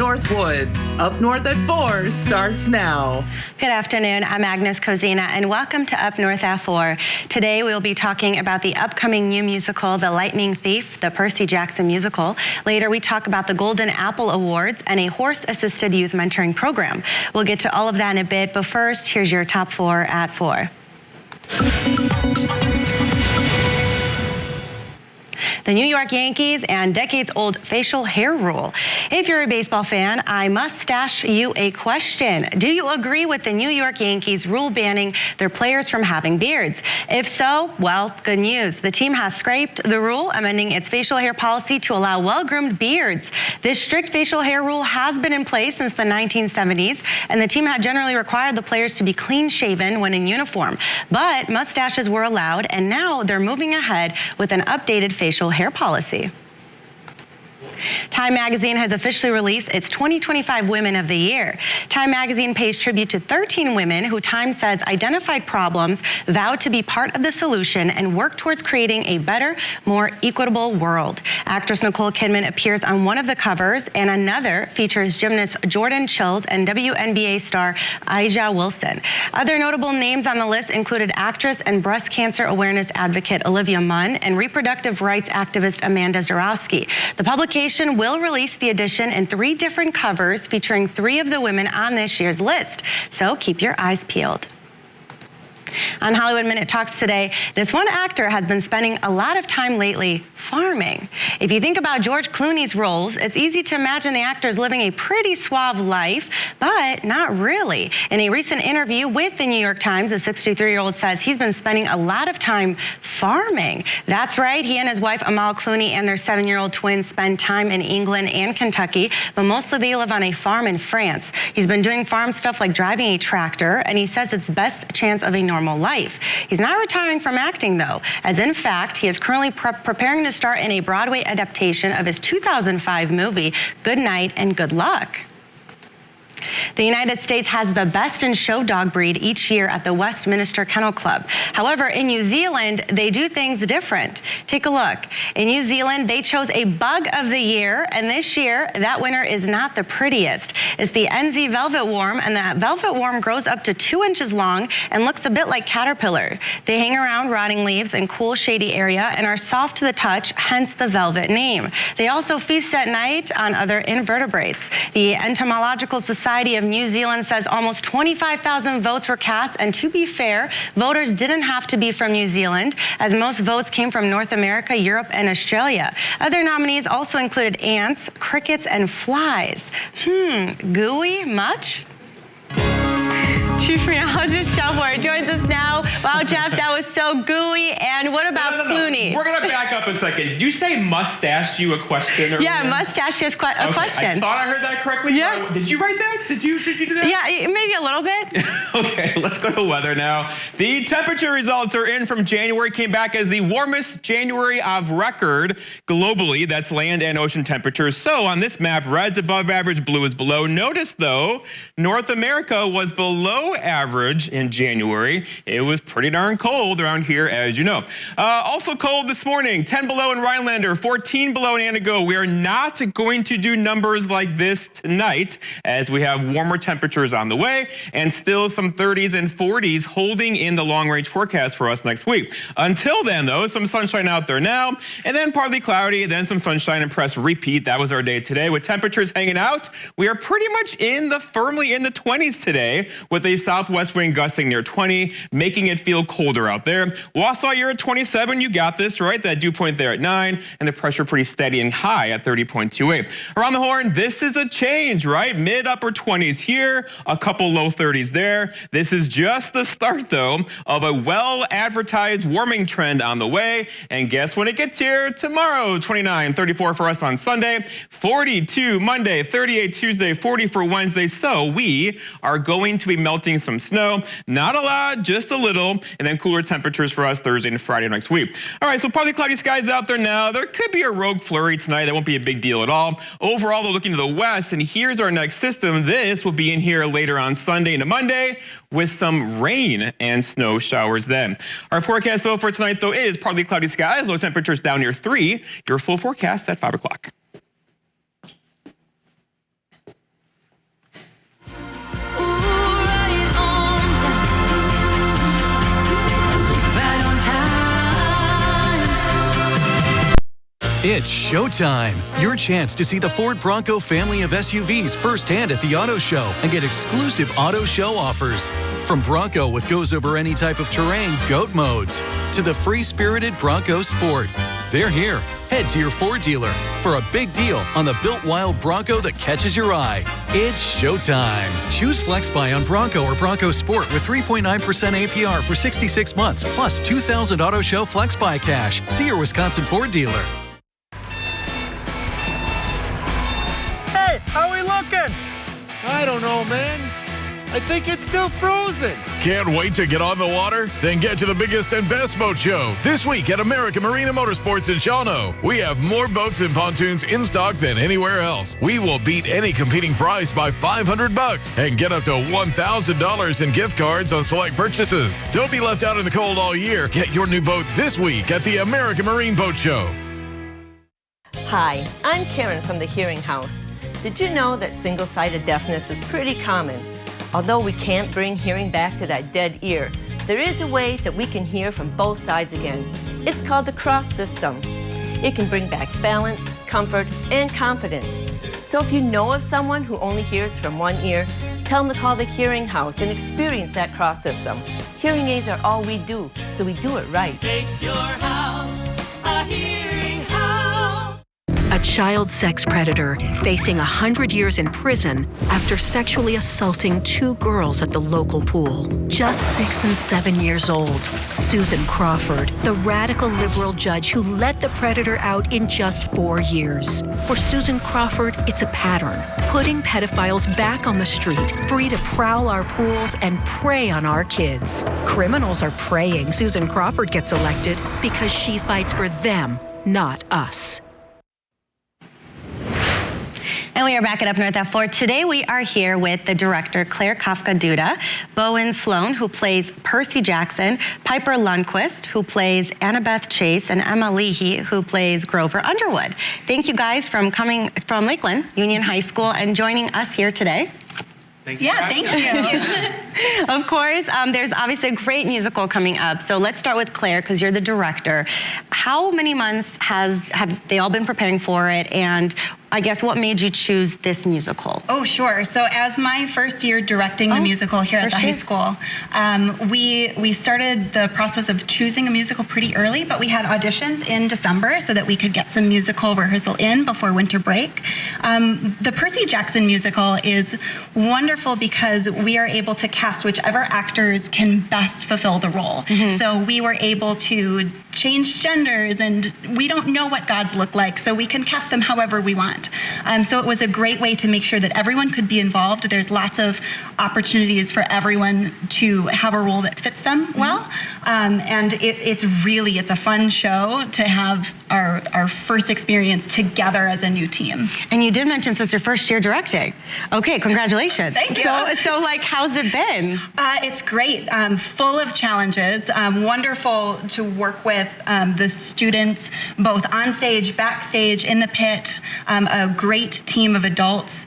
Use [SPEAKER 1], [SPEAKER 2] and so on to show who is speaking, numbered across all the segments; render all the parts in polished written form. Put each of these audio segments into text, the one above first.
[SPEAKER 1] North Woods. Up North at 4 starts now.
[SPEAKER 2] Good afternoon. I'm Agnes Kozina, and welcome to Up North at 4. Today we'll be talking about the upcoming new musical, The Lightning Thief, the Percy Jackson musical. Later we talk about the Golden Apple Awards and a horse-assisted youth mentoring program. We'll get to all of that in a bit, but first, here's your top 4 at 4. The New York Yankees and decades-old facial hair rule. If you're a baseball fan, I must ask you a question. Do you agree with the New York Yankees rule banning their players from having beards? If so, well, good news. The team has scrapped the rule, amending its facial hair policy to allow well-groomed beards. This strict facial hair rule has been in place since the 1970s, and the team had generally required the players to be clean-shaven when in uniform. But mustaches were allowed, and now they're moving ahead with an updated facial hair policy. Time Magazine has officially released its 2025 Women of the Year. Time Magazine pays tribute to 13 women who Time says identified problems, vowed to be part of the solution, and work towards creating a better, more equitable world. Actress Nicole Kidman appears on one of the covers, and another features gymnast Jordan Chills and WNBA star A'ja Wilson. Other notable names on the list included actress and breast cancer awareness advocate Olivia Munn and reproductive rights activist Amanda Zarowski. The publication will release the edition in 3 different covers featuring 3 of the women on this year's list, so keep your eyes peeled. On Hollywood Minute Talks today, this one actor has been spending a lot of time lately farming. If you think about George Clooney's roles, it's easy to imagine the actor is living a pretty suave life, but not really. In a recent interview with the New York Times, the 63-year-old says he's been spending a lot of time farming. That's right, he and his wife Amal Clooney and their 7-year-old twins spend time in England and Kentucky, but mostly they live on a farm in France. He's been doing farm stuff like driving a tractor, and he says it's best chance of a normal life. He's not retiring from acting, though, as in fact, he is currently preparing to star in a Broadway adaptation of his 2005 movie, Good Night and Good Luck. The United States has the best in show dog breed each year at the Westminster Kennel Club. However, in New Zealand, they do things different. Take a look. In New Zealand, they chose a bug of the year, and this year, that winner is not the prettiest. It's the NZ velvet worm, and that velvet worm grows up to 2 inches long and looks a bit like caterpillar. They hang around rotting leaves in cool, shady area and are soft to the touch, hence the velvet name. They also feast at night on other invertebrates. The Entomological Society of New Zealand says almost 25,000 votes were cast, and to be fair, voters didn't have to be from New Zealand, as most votes came from North America, Europe, and Australia. Other nominees also included ants, crickets, and flies. Gooey much? Chief Meteorologist Jeff Ward joins us now. Wow, Jeff, that was so gooey. And what about Clooney?
[SPEAKER 3] We're going to back up a second. Did you say mustache you a question?
[SPEAKER 2] Yeah, mustache you a question.
[SPEAKER 3] I thought I heard that correctly.
[SPEAKER 2] Yeah.
[SPEAKER 3] Did you write that? Did you do that?
[SPEAKER 2] Yeah, maybe a little bit.
[SPEAKER 3] Okay, let's go to weather now. The temperature results are in from January. Came back as the warmest January of record globally. That's land and ocean temperatures. So on this map, red's above average, blue is below. Notice, though, North America was below average in January. It was pretty darn cold around here, as you know. Also cold this morning, 10 below in Rhinelander, 14 below in Antigo. We are not going to do numbers like this tonight, as we have warmer temperatures on the way, and still some 30s and 40s holding in the long-range forecast for us next week. Until then, though, some sunshine out there now, and then partly cloudy, then some sunshine and press repeat. That was our day today. With temperatures hanging out, we are pretty much firmly in the 20s today, with a southwest wind gusting near 20, making it feel colder out there. Wausau, you're at 27. You got this, right? That dew point there at 9, and the pressure pretty steady and high at 30.28. Around the Horn, this is a change, right? Mid-upper 20s here, a couple low 30s there. This is just the start, though, of a well-advertised warming trend on the way. And guess when it gets here? Tomorrow, 29, 34 for us on Sunday, 42 Monday, 38 Tuesday, 40 for Wednesday. So we are going to be melting some snow. Not a lot, just a little. And then cooler temperatures for us Thursday and Friday next week. All right, so partly cloudy skies out there now. There could be a rogue flurry tonight. That won't be a big deal at all. Overall, they're looking to the west, and here's our next system. This will be in here later on Sunday into Monday with some rain and snow showers then. Our forecast, though, for tonight, though, is partly cloudy skies. Low temperatures down near 3. Your full forecast at 5 o'clock.
[SPEAKER 4] It's showtime. Your chance to see the Ford Bronco family of SUVs firsthand at the auto show and get exclusive auto show offers. From Bronco with goes over any type of terrain, GOAT modes, to the free-spirited Bronco Sport. They're here. Head to your Ford dealer for a big deal on the built wild Bronco that catches your eye. It's showtime. Choose FlexBuy on Bronco or Bronco Sport with 3.9% APR for 66 months, plus $2,000 auto show FlexBuy cash. See your Wisconsin Ford dealer.
[SPEAKER 5] Hey, how we looking?
[SPEAKER 6] I don't know, man. I think it's still frozen.
[SPEAKER 7] Can't wait to get on the water? Then get to the biggest and best boat show this week at American Marina Motorsports in Shawano. We have more boats and pontoons in stock than anywhere else. We will beat any competing price by $500 and get up to $1,000 in gift cards on select purchases. Don't be left out in the cold all year. Get your new boat this week at the American Marine Boat Show.
[SPEAKER 8] Hi, I'm Karen from the Hearing House. Did you know that single-sided deafness is pretty common? Although we can't bring hearing back to that dead ear, there is a way that we can hear from both sides again. It's called the cross system. It can bring back balance, comfort, and confidence. So if you know of someone who only hears from one ear, tell them to call the Hearing House and experience that cross system. Hearing aids are all we do, so we do it right.
[SPEAKER 9] Make your house a hearing house.
[SPEAKER 10] A child sex predator facing 100 years in prison after sexually assaulting 2 girls at the local pool. Just 6 and 7 years old, Susan Crawford, the radical liberal judge who let the predator out in just 4 years. For Susan Crawford, it's a pattern, putting pedophiles back on the street, free to prowl our pools and prey on our kids. Criminals are praying Susan Crawford gets elected because she fights for them, not us.
[SPEAKER 2] And we are back at Up North at 4. Today we are here with the director, Claire Kafka-Duda, Bowen Sloan, who plays Percy Jackson, Piper Lundquist, who plays Annabeth Chase, and Emma Leahy, who plays Grover Underwood. Thank you guys for coming from Lakeland Union High School and joining us here today.
[SPEAKER 3] Thank
[SPEAKER 2] you. Of course, there's obviously a great musical coming up. So let's start with Claire, because you're the director. How many months have they all been preparing for it? And I guess what made you choose this musical?
[SPEAKER 11] Oh, sure. So as my first year directing the musical here at the high school, we started the process of choosing a musical pretty early, but we had auditions in December so that we could get some musical rehearsal in before winter break. The Percy Jackson musical is wonderful because we are able to cast whichever actors can best fulfill the role. So we were able to change genders, and we don't know what gods look like, so we can cast them however we want. So it was a great way to make sure that everyone could be involved. There's lots of opportunities for everyone to have a role that fits them well. And it's a fun show to have our first experience together as a new team.
[SPEAKER 2] And you did mention, so it's your first year directing. Okay, congratulations.
[SPEAKER 11] Thank you.
[SPEAKER 2] So like, how's it been?
[SPEAKER 11] It's great, full of challenges, wonderful to work with the students, both on stage, backstage, in the pit, a great team of adults.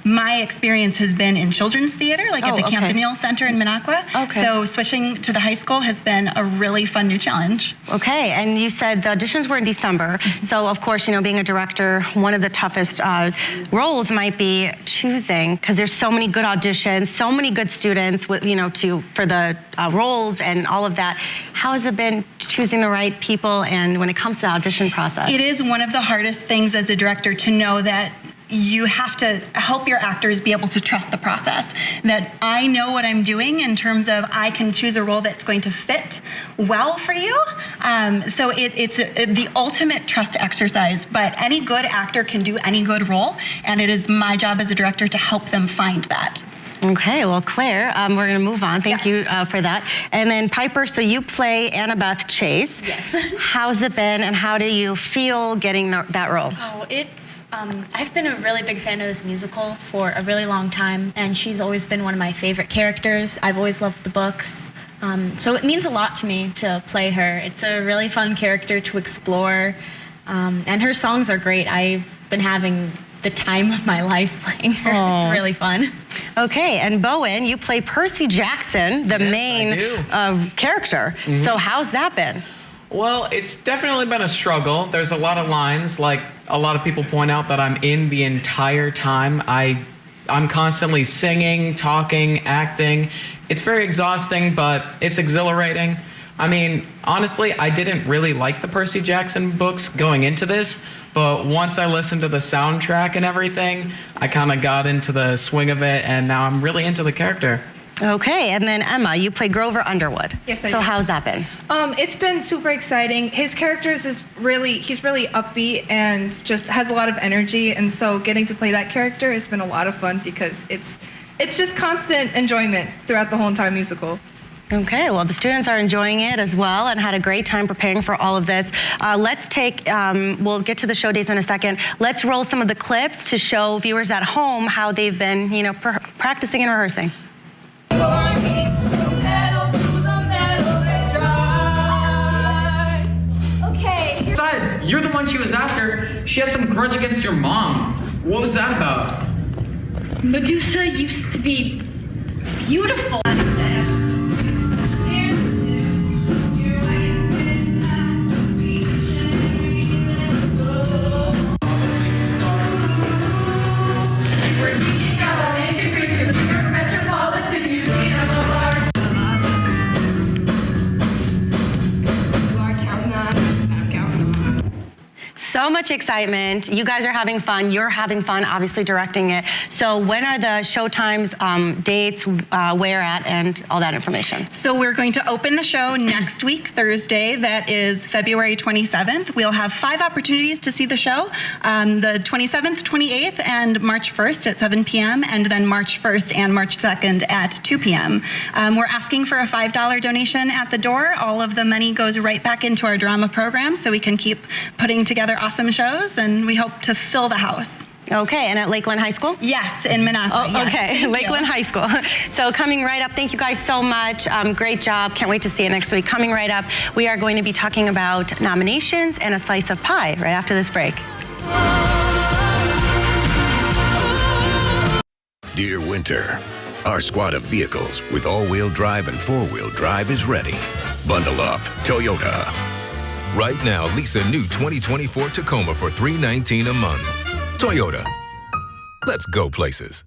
[SPEAKER 11] My experience has been in children's theater, like at the Campanile Center in Minocqua. So switching to the high school has been a really fun new challenge.
[SPEAKER 2] Okay, and you said the auditions were in December. So of course, being a director, one of the toughest roles might be choosing, because there's so many good auditions, so many good students with, for the roles and all of that. How has it been choosing the right people, and when it comes to the audition process?
[SPEAKER 11] It is one of the hardest things as a director to know that you have to help your actors be able to trust the process, that I know what I'm doing in terms of I can choose a role that's going to fit well for you. So it's the ultimate trust exercise, but any good actor can do any good role, and it is my job as a director to help them find that.
[SPEAKER 2] Okay, well, Claire, we're going to move on. Thank you for that. And then Piper, so you play Annabeth Chase.
[SPEAKER 12] Yes.
[SPEAKER 2] How's it been, and how do you feel getting that role?
[SPEAKER 12] Oh, I've been a really big fan of this musical for a really long time, and she's always been one of my favorite characters. I've always loved the books. So it means a lot to me to play her. It's a really fun character to explore, and her songs are great. I've been having the time of my life playing her. Aww. It's really fun.
[SPEAKER 2] Okay, and Bowen, you play Percy Jackson, the main character. So how's that been?
[SPEAKER 13] Well, it's definitely been a struggle. There's a lot of lines, like a lot of people point out that I'm in the entire time. I'm constantly singing, talking, acting. It's very exhausting, but it's exhilarating. I mean, honestly, I didn't really like the Percy Jackson books going into this, but once I listened to the soundtrack and everything, I kind of got into the swing of it, and now I'm really into the character.
[SPEAKER 2] Okay, and then Emma, you play Grover Underwood.
[SPEAKER 14] Yes, I
[SPEAKER 2] So
[SPEAKER 14] do.
[SPEAKER 2] how's that been?
[SPEAKER 14] It's been super exciting. His characters he's really upbeat and just has a lot of energy, and so getting to play that character has been a lot of fun because it's just constant enjoyment throughout the whole entire musical.
[SPEAKER 2] Okay, well, the students are enjoying it as well and had a great time preparing for all of this. Let's take, we'll get to the show dates in a second. Let's roll some of the clips to show viewers at home how they've been, practicing and rehearsing.
[SPEAKER 15] Okay. Besides, you're the one she was after. She had some grudge against your mom. What was that about?
[SPEAKER 16] Medusa used to be beautiful.
[SPEAKER 2] So much excitement. You guys are having fun. You're having fun, obviously directing it. So when are the show times, dates, where at, and all that information?
[SPEAKER 11] So we're going to open the show next week, Thursday. That is February 27th. We'll have 5 opportunities to see the show. The 27th, 28th, and March 1st at 7 p.m., and then March 1st and March 2nd at 2 p.m. We're asking for a $5 donation at the door. All of the money goes right back into our drama program so we can keep putting together awesome shows, and we hope to fill the house.
[SPEAKER 2] Okay, and at Lakeland High School?
[SPEAKER 11] Yes, in Minocqua.
[SPEAKER 2] Oh,
[SPEAKER 11] yes.
[SPEAKER 2] okay, Lakeland High School. So coming right up, thank you guys so much. Great job. Can't wait to see you next week. Coming right up, we are going to be talking about nominations and a slice of pie right after this break.
[SPEAKER 17] Dear Winter, our squad of vehicles with all-wheel drive and four-wheel drive is ready. Bundle up, Toyota.
[SPEAKER 18] Right now, lease a new 2024 Tacoma for $319 a month. Toyota. Let's go places.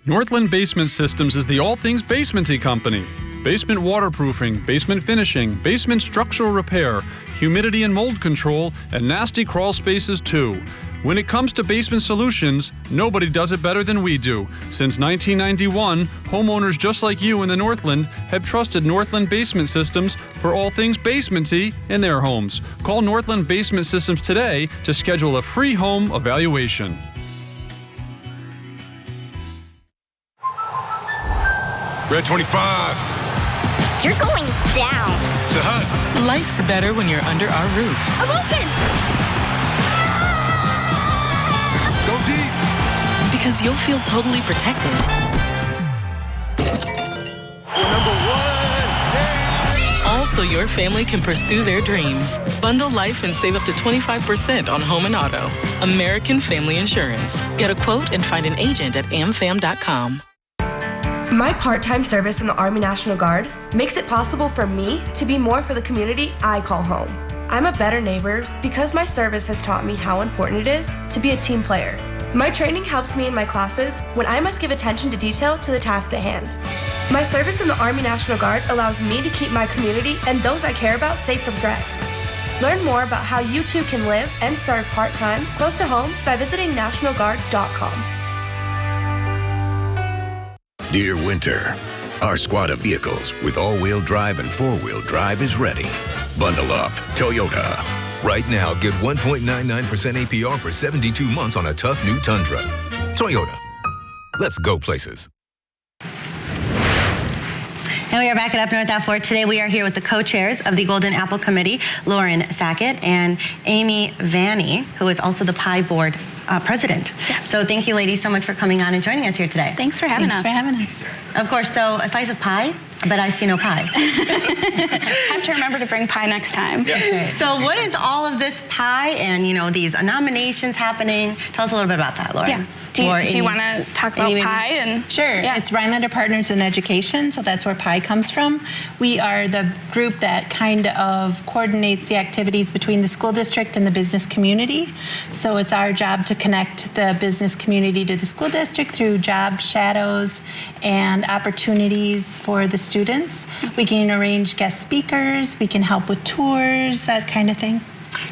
[SPEAKER 19] Northland Basement Systems is the all things basementy company. Basement waterproofing, basement finishing, basement structural repair, humidity and mold control, and nasty crawl spaces too. When it comes to basement solutions, nobody does it better than we do. Since 1991, homeowners just like you in the Northland have trusted Northland Basement Systems for all things basementy in their homes. Call Northland Basement Systems today to schedule a free home evaluation.
[SPEAKER 20] Red 25.
[SPEAKER 21] You're going down.
[SPEAKER 20] It's a hut.
[SPEAKER 22] Life's better when you're under our roof.
[SPEAKER 21] I'm open.
[SPEAKER 20] Go deep.
[SPEAKER 22] Because you'll feel totally protected.
[SPEAKER 20] Number 1.
[SPEAKER 22] Also, your family can pursue their dreams. Bundle life and save up to 25% on home and auto. American Family Insurance. Get a quote and find an agent at amfam.com.
[SPEAKER 23] My part-time service in the Army National Guard makes it possible for me to be more for the community I call home. I'm a better neighbor because my service has taught me how important it is to be a team player. My training helps me in my classes when I must give attention to detail to the task at hand. My service in the Army National Guard allows me to keep my community and those I care about safe from threats. Learn more about how you too can live and serve part-time close to home by visiting nationalguard.com.
[SPEAKER 17] Dear Winter, our squad of vehicles with all-wheel drive and four-wheel drive is ready. Bundle up, Toyota.
[SPEAKER 18] Right now, get 1.99% APR for 72 months on a tough new Tundra. Toyota. Let's go places.
[SPEAKER 2] And we are back at Up North at 4. Today we are here with the co-chairs of the Golden Apple Committee, Lauren Sackett and Amy Vanny, who is also the Pie Board president. Yes. So thank you ladies so much for coming on and joining us here today.
[SPEAKER 24] Thanks for having us.
[SPEAKER 2] Of course, so a slice of pie, But I see no pie.
[SPEAKER 1] Have to remember to bring pie next time.
[SPEAKER 3] Yeah.
[SPEAKER 2] So what is all of this pie and, these nominations happening? Tell us a little bit about that, Lauren.
[SPEAKER 1] Yeah. Do you want to talk about pie?
[SPEAKER 4] Sure.
[SPEAKER 1] Yeah.
[SPEAKER 4] It's Rhinelander Partners in Education, so that's where pie comes from. We are the group that kind of coordinates the activities between the school district and the business community. So it's our job to connect the business community to the school district through job shadows and opportunities for the students. We can arrange guest speakers, we can help with tours, that kind of thing.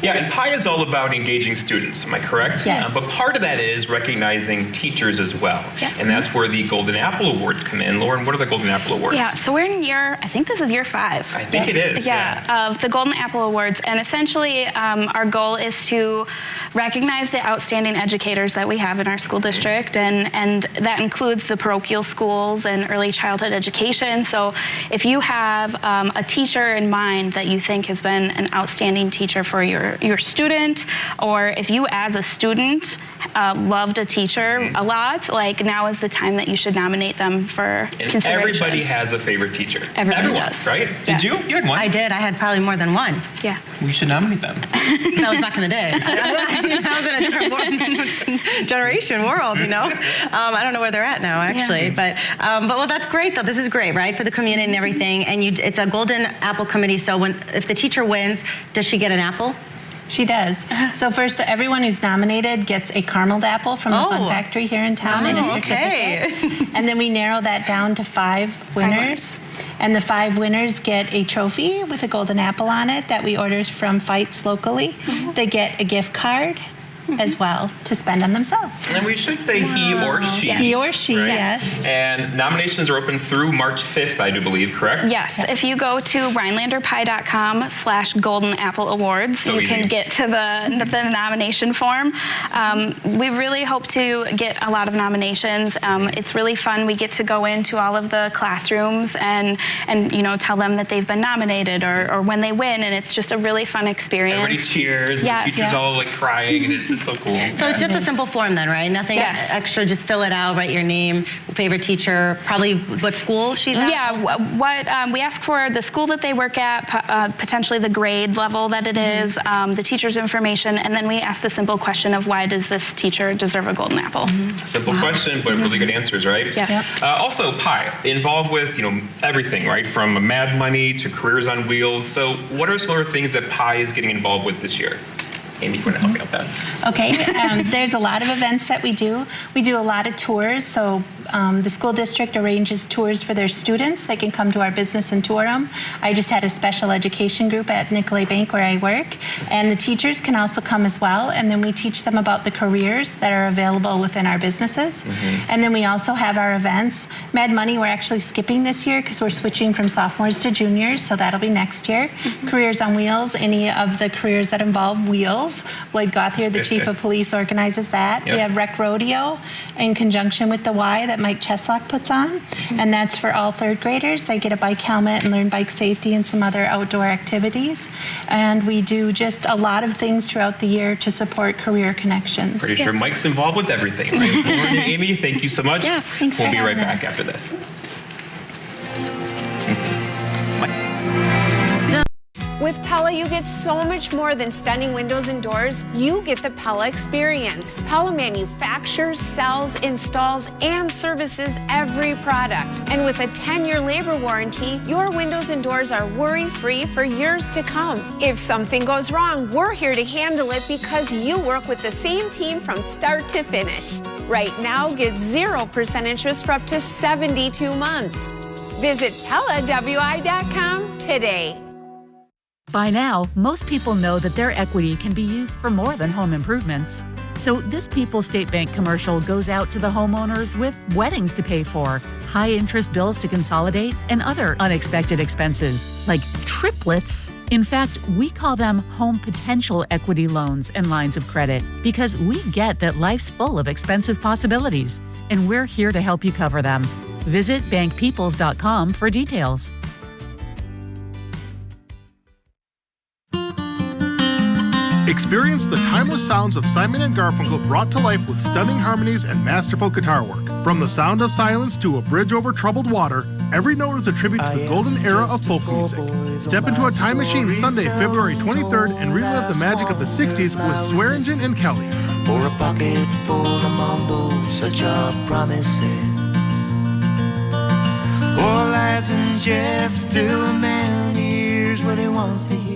[SPEAKER 3] Yeah, and PIE is all about engaging students, am I correct?
[SPEAKER 4] Yes.
[SPEAKER 3] But part of that is recognizing teachers as well.
[SPEAKER 1] Yes.
[SPEAKER 3] And that's where the Golden Apple Awards come in. Lauren, what are the Golden Apple Awards?
[SPEAKER 1] Yeah, so we're in I think this is year 5.
[SPEAKER 3] I think it is.
[SPEAKER 1] Yeah, of the Golden Apple Awards. And essentially, our goal is to recognize the outstanding educators that we have in our school district, and that includes the parochial schools and early childhood education. So if you have a teacher in mind that you think has been an outstanding teacher for your student, or if you as a student loved a teacher a lot, now is the time that you should nominate them for consideration.
[SPEAKER 3] Everybody has a favorite teacher.
[SPEAKER 1] Everyone does.
[SPEAKER 3] Right?
[SPEAKER 1] Yes.
[SPEAKER 3] Did you? You had one.
[SPEAKER 2] I did. I had probably more than one.
[SPEAKER 1] Yeah.
[SPEAKER 3] We should nominate them.
[SPEAKER 2] That was back in the day. I was in a different generation world, I don't know where they're at now, actually. But well, that's great, though. This is great, right, for the community and everything. And it's a Golden Apple Committee, so if the teacher wins, does she get an apple?
[SPEAKER 4] She does. So first, everyone who's nominated gets a caramel apple from the Fun Factory here in town and a certificate. And then we narrow that down to 5 winners. And the 5 winners get a trophy with a golden apple on it that we order from Fights locally. They get a gift card as well to spend on themselves.
[SPEAKER 3] And we should say he or she.
[SPEAKER 4] Yes. He or she,
[SPEAKER 3] right?
[SPEAKER 4] yes.
[SPEAKER 3] And nominations are open through March 5th, I do believe, correct?
[SPEAKER 1] Yes. If you go to rhinelanderpie.com/Golden Apple Awards, you can get to the nomination form. We really hope to get a lot of nominations. It's really fun. We get to go into all of the classrooms and tell them that they've been nominated or when they win, and it's just a really fun experience.
[SPEAKER 3] Everybody cheers.
[SPEAKER 1] Yes.
[SPEAKER 3] The teachers all crying, and it's just so cool.
[SPEAKER 2] So it's just a simple form then, right? Nothing extra, just fill it out, write your name, favorite teacher, probably what school she's at?
[SPEAKER 1] Yeah, what we ask for the school that they work at, potentially the grade level that it is, the teacher's information, and then we ask the simple question of why does this teacher deserve a golden apple?
[SPEAKER 3] Simple question, but really good answers, right?
[SPEAKER 1] Yes.
[SPEAKER 3] Also, PIE, involved with everything, right? From Mad Money to Careers on Wheels. So what are some other things that PIE is getting involved with this year? Amy, you want to help me out with that?
[SPEAKER 4] Okay, there's a lot of events that we do. We do a lot of tours, so the school district arranges tours for their students. They can come to our business and tour them. I just had a special education group at Nicolay Bank where I work, and the teachers can also come as well, and then we teach them about the careers that are available within our businesses. And then we also have our events. Mad Money, we're actually skipping this year because we're switching from sophomores to juniors, so that'll be next year. Careers on Wheels, any of the careers that involve wheels. Lloyd Gauthier, the chief of police, organizes that. We have Rec Rodeo in conjunction with the Y that Mike Cheslock puts on, and that's for all 3rd graders. They get a bike helmet and learn bike safety and some other outdoor activities. And we do just a lot of things throughout the year to support career connections.
[SPEAKER 3] Pretty sure Mike's involved with everything, right? Lauren and Amy, thank you so much.
[SPEAKER 4] Yeah, thanks
[SPEAKER 3] We'll
[SPEAKER 4] for
[SPEAKER 3] be right
[SPEAKER 4] having
[SPEAKER 3] back
[SPEAKER 4] us.
[SPEAKER 3] after this.
[SPEAKER 5] With Pella, you get so much more than stunning windows and doors. You get the Pella experience. Pella manufactures, sells, installs, and services every product. And with a 10-year labor warranty, your windows and doors are worry-free for years to come. If something goes wrong, we're here to handle it because you work with the same team from start to finish. Right now, get 0% interest for up to 72 months. Visit PellaWI.com today.
[SPEAKER 24] By now, most people know that their equity can be used for more than home improvements. So this People's State Bank commercial goes out to the homeowners with weddings to pay for, high-interest bills to consolidate, and other unexpected expenses, like triplets. In fact, we call them home potential equity loans and lines of credit because we get that life's full of expensive possibilities, and we're here to help you cover them. Visit bankpeoples.com for details.
[SPEAKER 25] Experience the timeless sounds of Simon & Garfunkel brought to life with stunning harmonies and masterful guitar work. From The Sound of Silence to A Bridge Over Troubled Water, Every note is a tribute to the golden era of folk music. Step into a time machine Sunday, February 23rd and relive the magic of the 60s with Swearingen and Kelly.
[SPEAKER 6] For a pocket full of mumbles, such a promising. All lies and jest to a man hears what he wants to hear.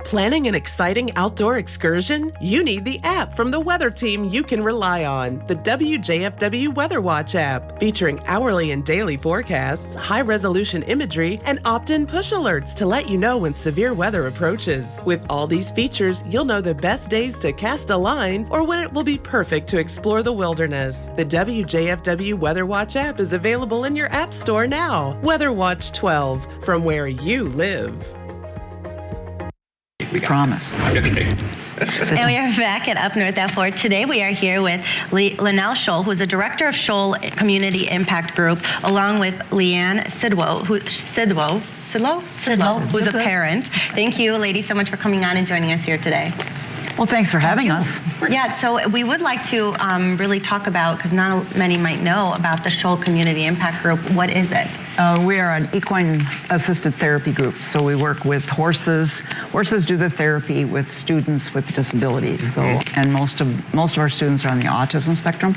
[SPEAKER 7] Planning an exciting outdoor excursion? You need the app from the weather team you can rely on. The WJFW Weather Watch app, featuring hourly and daily forecasts, high-resolution imagery, and opt-in push alerts to let you know when severe weather approaches. With all these features, you'll know the best days to cast a line or when it will be perfect to explore the wilderness. The WJFW Weather Watch app is available in your app store now. Weather Watch 12, from where you live.
[SPEAKER 8] Promise.
[SPEAKER 3] Okay.
[SPEAKER 2] And we are back at Up North at 4. Today we are here with Linnell Scholl, who is the director of Scholl Community Impact Group, along with Leanne Sidlow, who's a parent. Thank you, ladies, so much for coming on and joining us here today.
[SPEAKER 8] Well, thanks for having us.
[SPEAKER 2] Yeah, so we would like to really talk about, because not many might know about the Scholl Community Impact Group. What is it?
[SPEAKER 8] We are an equine assisted therapy group, so we work with horses. Horses do the therapy with students with disabilities. So, and most of our students are on the autism spectrum.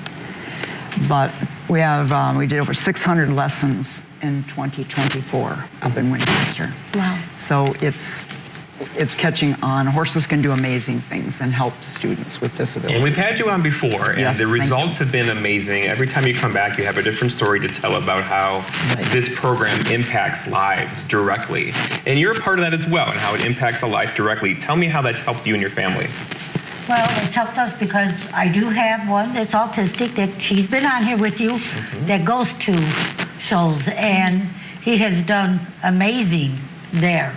[SPEAKER 8] But we have we did over 600 lessons in 2024 up in Winchester.
[SPEAKER 2] Wow.
[SPEAKER 8] So it's catching on. Horses can do amazing things and help students with disabilities.
[SPEAKER 3] And we've had you on before, and
[SPEAKER 8] Yes,
[SPEAKER 3] the
[SPEAKER 8] thank
[SPEAKER 3] results have been amazing. Every time you come back, you have a different story to tell about how this program impacts lives directly. And you're a part of that as well, and how it impacts a life directly. Tell me how that's helped you and your family.
[SPEAKER 9] Well, it's helped us because I do have one that's autistic that he's been on here with you that goes to shows, and he has done amazing there.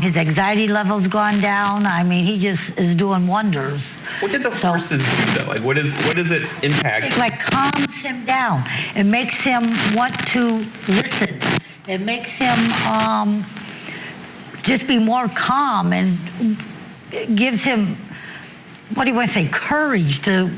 [SPEAKER 9] His anxiety level's gone down. I mean, he just is doing wonders.
[SPEAKER 3] What did the horses do though? Like, what does it impact?
[SPEAKER 9] It like calms him down. It makes him want to listen. It makes him just be more calm, and gives him, what do you want to say, courage to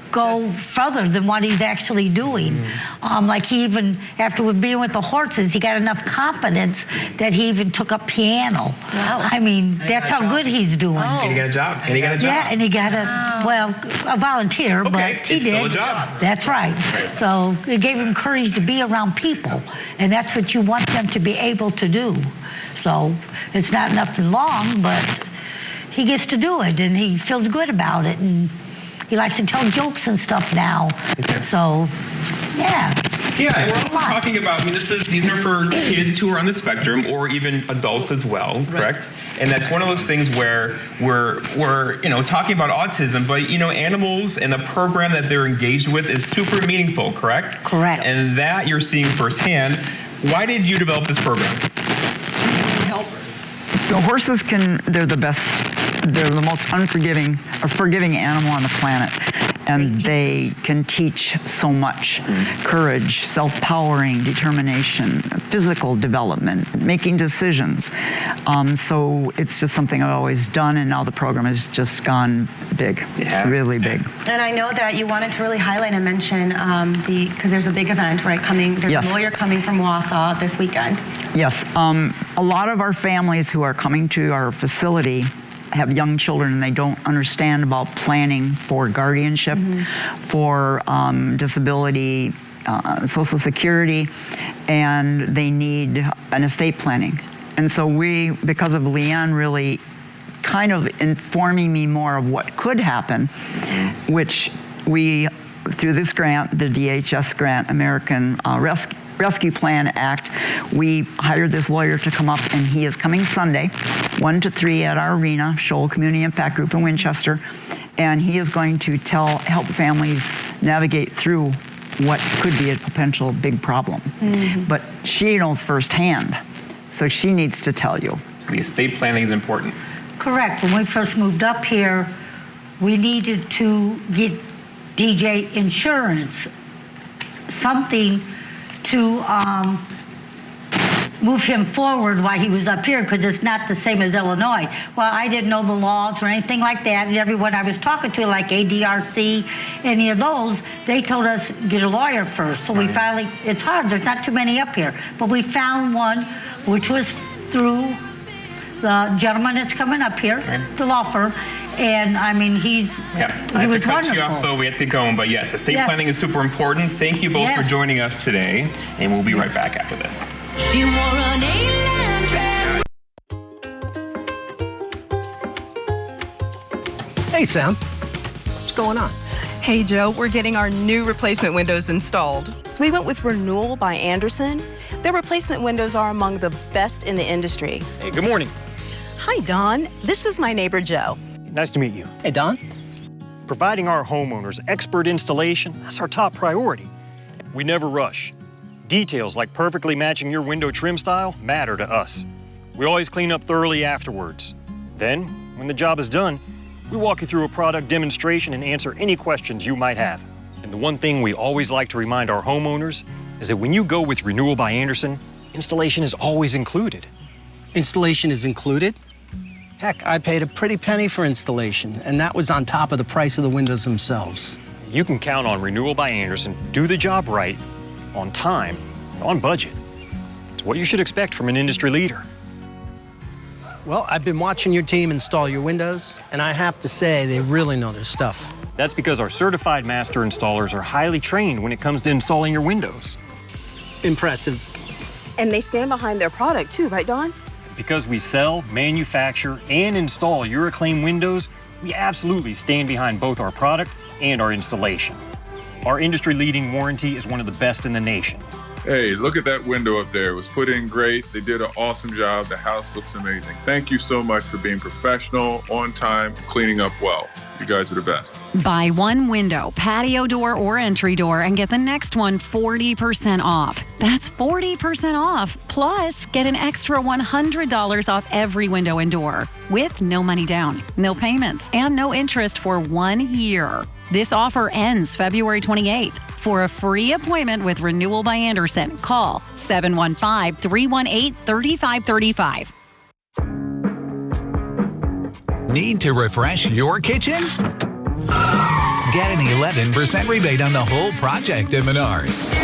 [SPEAKER 9] go further than what he's actually doing. Like he even, after being with the horses, he got enough confidence that he even took up piano. Wow. I mean, that's how good he's doing.
[SPEAKER 3] And he got a job. And he got a job.
[SPEAKER 9] Yeah, and he got a volunteer,
[SPEAKER 3] Okay,
[SPEAKER 9] but he
[SPEAKER 3] it's
[SPEAKER 9] did.
[SPEAKER 3] still a job.
[SPEAKER 9] That's right. So it gave him courage to be around people, and that's what you want them to be able to do. So it's not nothing long, but he gets to do it, and he feels good about it, and he likes to tell jokes and stuff now. So, yeah.
[SPEAKER 3] Yeah, and we're also talking about, I mean, these are for kids who are on the spectrum, or even adults as well, correct? And that's one of those things where we're talking about autism, but animals and the program that they're engaged with is super meaningful, correct?
[SPEAKER 9] Correct.
[SPEAKER 3] And that you're seeing firsthand. Why did you develop this program?
[SPEAKER 8] The horses they're the best, they're the most forgiving animal on the planet. And they can teach so much. Courage, self-powering, determination, physical development, making decisions. So it's just something I've always done, and now the program has just gone big, really big.
[SPEAKER 2] And I know that you wanted to really highlight and mention because there's a big event, right, coming. There's a lawyer coming from Wausau this weekend.
[SPEAKER 8] Yes, a lot of our families who are coming to our facility have young children, and they don't understand about planning for guardianship, for disability, Social Security, and they need an estate planning. And so because of Leanne really kind of informing me more of what could happen, which we, through this grant, the DHS grant, American Rescue Plan Act, we hired this lawyer to come up, and he is coming Sunday, 1 to 3 at our arena, Scholl Community Impact Group in Winchester, and he is going to help families navigate through what could be a potential big problem. But she knows firsthand, so she needs to tell you.
[SPEAKER 3] So the estate planning is important.
[SPEAKER 9] Correct. When we first moved up here, we needed to get DJ insurance, something to move him forward while he was up here because it's not the same as Illinois. Well, I didn't know the laws or anything like that, and everyone I was talking to, like ADRC, any of those, they told us get a lawyer first. So we finally, it's hard, there's not too many up here, but we found one which was through the gentleman that's coming up here, the law firm, and I mean, he was
[SPEAKER 3] I have to cut
[SPEAKER 9] wonderful.
[SPEAKER 3] you off, though. We have to get going. But yes, estate
[SPEAKER 9] Yes.
[SPEAKER 3] planning is super important. Thank you both for joining us today, and we'll be right back after this.
[SPEAKER 6] She wore an alien dress.
[SPEAKER 10] Hey, Sam. What's going on?
[SPEAKER 12] Hey, Joe, we're getting our new replacement windows installed. So we went with Renewal by Andersen. Their replacement windows are among the best in the industry.
[SPEAKER 10] Hey, good morning.
[SPEAKER 12] Hi, Don. This is my neighbor, Joe.
[SPEAKER 10] Nice to meet you. Hey, Don. Providing our homeowners expert installation, that's our top priority. We never rush. Details like perfectly matching your window trim style matter to us. We always clean up thoroughly afterwards. Then, when the job is done, we walk you through a product demonstration and answer any questions you might have. And the one thing we always like to remind our homeowners is that when you go with Renewal by Andersen, installation is always included.
[SPEAKER 13] Installation is included? Heck, I paid a pretty penny for installation, and that was on top of the price of the windows themselves.
[SPEAKER 10] You can count on Renewal by Andersen to do the job right, on time, on budget. It's what you should expect from an industry leader.
[SPEAKER 13] Well, I've been watching your team install your windows, and I have to say, they really know their stuff.
[SPEAKER 10] That's because our certified master installers are highly trained when it comes to installing your windows.
[SPEAKER 13] Impressive.
[SPEAKER 12] And they stand behind their product, too, right, Don?
[SPEAKER 10] Because we sell, manufacture, and install your acclaimed windows, we absolutely stand behind both our product and our installation. Our industry-leading warranty is one of the best in the nation.
[SPEAKER 14] Hey, look at that window up there. It was put in great. They did an awesome job. The house looks amazing. Thank you so much for being professional, on time, cleaning up well. You guys are the best.
[SPEAKER 15] Buy one window, patio door, or entry door and get the next one 40% off. That's 40% off. Plus, get an extra $100 off every window and door with no money down, no payments, and no interest for 1 year. This offer ends February 28th. For a free appointment with Renewal by Andersen, call 715-318-3535.
[SPEAKER 26] Need to refresh your kitchen? Get an 11% rebate on the whole project at Menards.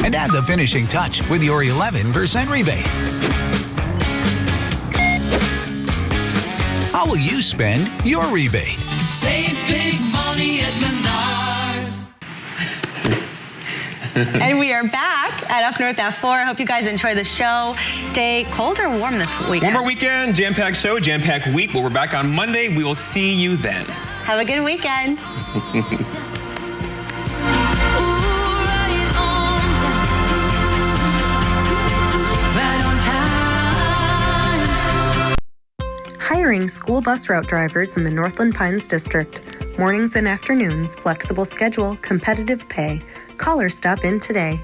[SPEAKER 26] And add the finishing touch with your 11% rebate. How will you spend your rebate?
[SPEAKER 6] Save big money at Menards.
[SPEAKER 2] And we are back at Up North at 4. I hope you guys enjoy the show. Stay cold or warm this weekend?
[SPEAKER 3] Warmer weekend, jam-packed show, jam-packed week. But we're back on Monday. We will see you then.
[SPEAKER 2] Have a good weekend.
[SPEAKER 27] Hiring school bus route drivers in the Northland Pines District. Mornings and afternoons, flexible schedule, competitive pay. Call or stop in today.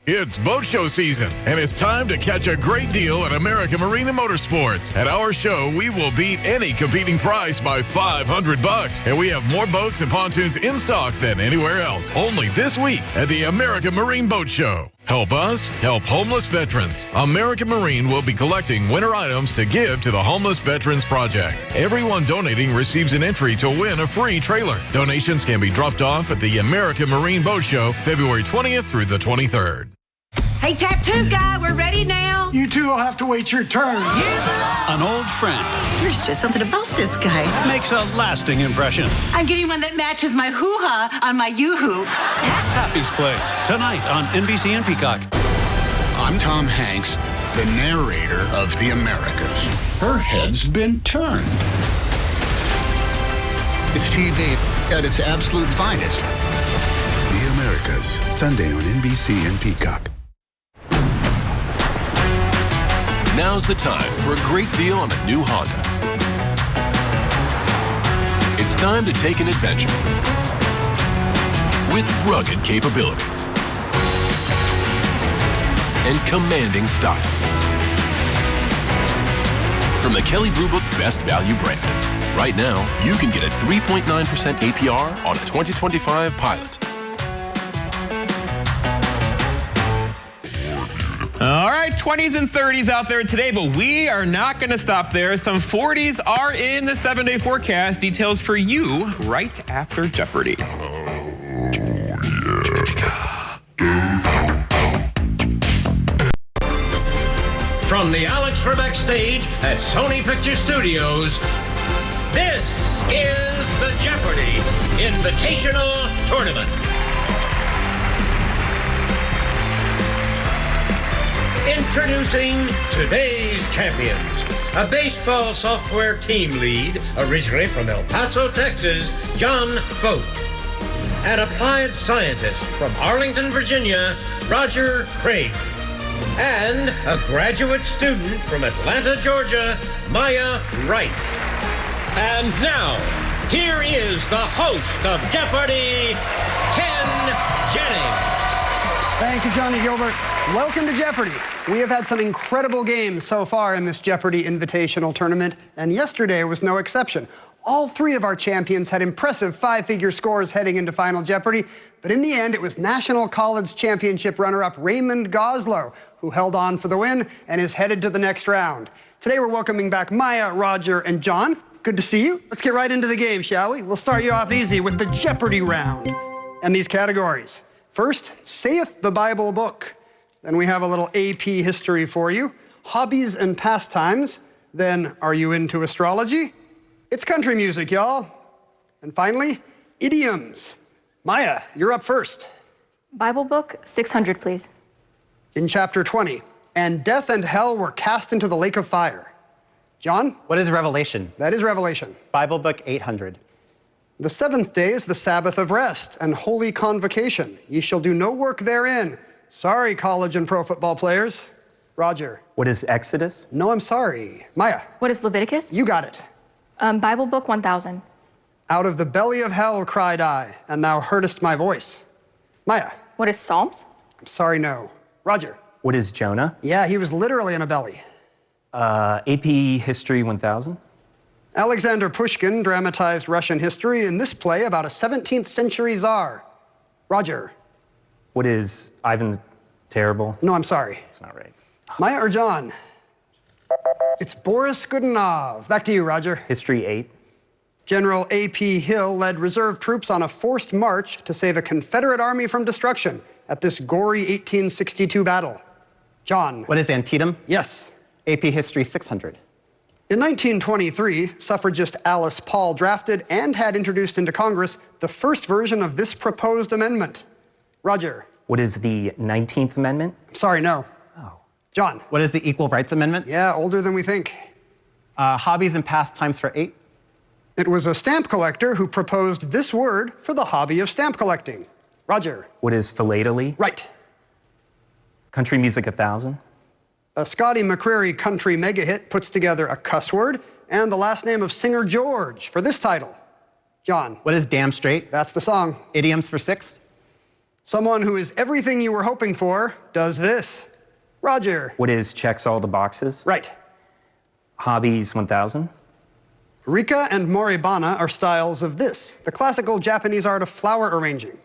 [SPEAKER 28] It's boat show season, and it's time to catch a great deal at American Marine and Motorsports. At our show, we will beat any competing price by $500, and we have more boats and pontoons in stock than anywhere else. Only this week at the American Marine Boat Show. Help us, help homeless veterans. American Marine will be collecting winter items to give to the Homeless Veterans Project. Everyone donating receives an entry to win a free trailer. Donations can be dropped off at the American Marine Boat Show, February 20th through the 23rd.
[SPEAKER 29] Hey, tattoo guy, we're ready now.
[SPEAKER 30] You two will have to wait your turn.
[SPEAKER 31] An old friend
[SPEAKER 29] There's just something about this guy.
[SPEAKER 31] makes a lasting impression.
[SPEAKER 29] I'm getting one that matches my hoo-ha on my yoo-hoo.
[SPEAKER 31] Happy's Place, tonight on NBC and Peacock.
[SPEAKER 32] I'm Tom Hanks, the narrator of The Americas. Her head's been turned. It's TV at its absolute finest. The Americas, Sunday on NBC and Peacock.
[SPEAKER 33] Now's the time for a great deal on a new Honda. It's time to take an adventure with rugged capability and commanding style. From the Kelley Blue Book Best Value brand, Right now, you can get a 3.9% APR on a 2025 Pilot.
[SPEAKER 3] All right, 20s and 30s out there today, but we are not going to stop there. Some 40s are in the 7-day forecast. Details for you right after Jeopardy!
[SPEAKER 1] From the Alex Trebek stage at Sony Picture Studios, this is the Jeopardy! Invitational Tournament. Introducing today's champions. A baseball software team lead, originally from El Paso, Texas, John Fote. An applied scientist from Arlington, Virginia, Roger Craig. And a graduate student from Atlanta, Georgia, Maya Wright. And now, here is the host of Jeopardy, Ken Jennings.
[SPEAKER 4] Thank you, Johnny Gilbert. Welcome to Jeopardy! We have had some incredible games so far in this Jeopardy Invitational Tournament, and yesterday was no exception. All three of our champions had impressive five-figure scores heading into Final Jeopardy, but in the end, it was National College Championship runner-up Raymond Goslow who held on for the win and is headed to the next round. Today, we're welcoming back Maya, Roger, and John. Good to see you. Let's get right into the game, shall we? We'll start you off easy with the Jeopardy round and these categories. First, saith the Bible book. Then we have a little AP history for you. Hobbies and pastimes. Then, are you into astrology? It's country music, y'all. And finally, idioms. Maya, you're up first.
[SPEAKER 5] Bible book 600, please.
[SPEAKER 4] In chapter 20, and death and hell were cast into the lake of fire. John?
[SPEAKER 11] What is Revelation?
[SPEAKER 4] That is Revelation.
[SPEAKER 11] Bible book 800.
[SPEAKER 4] The seventh day is the Sabbath of rest and holy convocation. Ye shall do no work therein. Sorry, college and pro football players. Roger.
[SPEAKER 16] What is Exodus?
[SPEAKER 4] No, I'm sorry. Maya.
[SPEAKER 5] What is Leviticus?
[SPEAKER 4] You got it.
[SPEAKER 5] Bible book 1000.
[SPEAKER 4] Out of the belly of hell cried I, and thou heardest my voice. Maya.
[SPEAKER 5] What is Psalms?
[SPEAKER 4] I'm sorry, no. Roger.
[SPEAKER 16] What is Jonah?
[SPEAKER 4] Yeah, he was literally in a belly.
[SPEAKER 16] AP History 1000.
[SPEAKER 4] Alexander Pushkin dramatized Russian history in this play about a 17th century czar. Roger.
[SPEAKER 16] What is Ivan the Terrible?
[SPEAKER 4] No, I'm sorry.
[SPEAKER 16] That's not right.
[SPEAKER 4] Maya or John? It's Boris Godunov. Back to you, Roger.
[SPEAKER 16] History 8.
[SPEAKER 4] General A.P. Hill led reserve troops on a forced march to save a Confederate army from destruction at this gory 1862 battle. John.
[SPEAKER 11] What is Antietam?
[SPEAKER 4] Yes.
[SPEAKER 11] AP History 600.
[SPEAKER 4] In 1923, suffragist Alice Paul drafted and had introduced into Congress the first version of this proposed amendment. Roger.
[SPEAKER 16] What is the 19th Amendment?
[SPEAKER 4] Sorry, no.
[SPEAKER 16] Oh.
[SPEAKER 4] John.
[SPEAKER 11] What is the Equal Rights Amendment?
[SPEAKER 4] Yeah, older than we think.
[SPEAKER 11] Hobbies and pastimes for 8.
[SPEAKER 4] It was a stamp collector who proposed this word for the hobby of stamp collecting. Roger.
[SPEAKER 16] What is philately?
[SPEAKER 4] Right.
[SPEAKER 16] Country Music 1000.
[SPEAKER 4] A Scotty McCreery country mega hit puts together a cuss word and the last name of singer George for this title. John.
[SPEAKER 11] What is Damn Straight?
[SPEAKER 4] That's the song.
[SPEAKER 11] Idioms for 6.
[SPEAKER 4] Someone who is everything you were hoping for does this. Roger.
[SPEAKER 16] What is Checks All the Boxes?
[SPEAKER 4] Right.
[SPEAKER 16] Hobbies 1000.
[SPEAKER 4] Rika and moribana are styles of this, the classical Japanese art of flower arranging.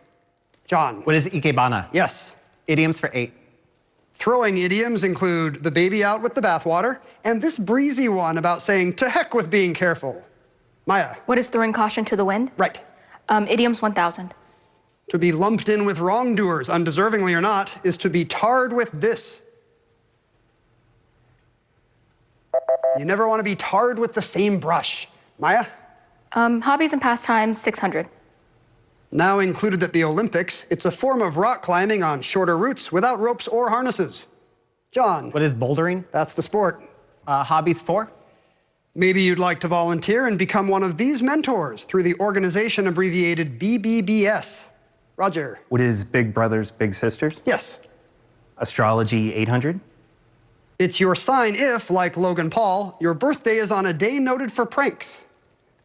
[SPEAKER 4] John.
[SPEAKER 11] What is ikebana?
[SPEAKER 4] Yes.
[SPEAKER 11] Idioms for 8.
[SPEAKER 4] Throwing idioms include the baby out with the bathwater and this breezy one about saying to heck with being careful. Maya.
[SPEAKER 5] What is throwing caution to the wind?
[SPEAKER 4] Right.
[SPEAKER 5] Idioms 1000.
[SPEAKER 4] To be lumped in with wrongdoers, undeservingly or not, is to be tarred with this. You never want to be tarred with the same brush. Maya?
[SPEAKER 5] Hobbies and pastimes 600.
[SPEAKER 4] Now included at the Olympics, it's a form of rock climbing on shorter routes without ropes or harnesses. John.
[SPEAKER 11] What is bouldering?
[SPEAKER 4] That's the sport.
[SPEAKER 11] Hobbies 4.
[SPEAKER 4] Maybe you'd like to volunteer and become one of these mentors through the organization abbreviated BBBS. Roger.
[SPEAKER 16] What is Big Brothers, Big Sisters?
[SPEAKER 4] Yes.
[SPEAKER 16] Astrology 800.
[SPEAKER 4] It's your sign if, like Logan Paul, your birthday is on a day noted for pranks.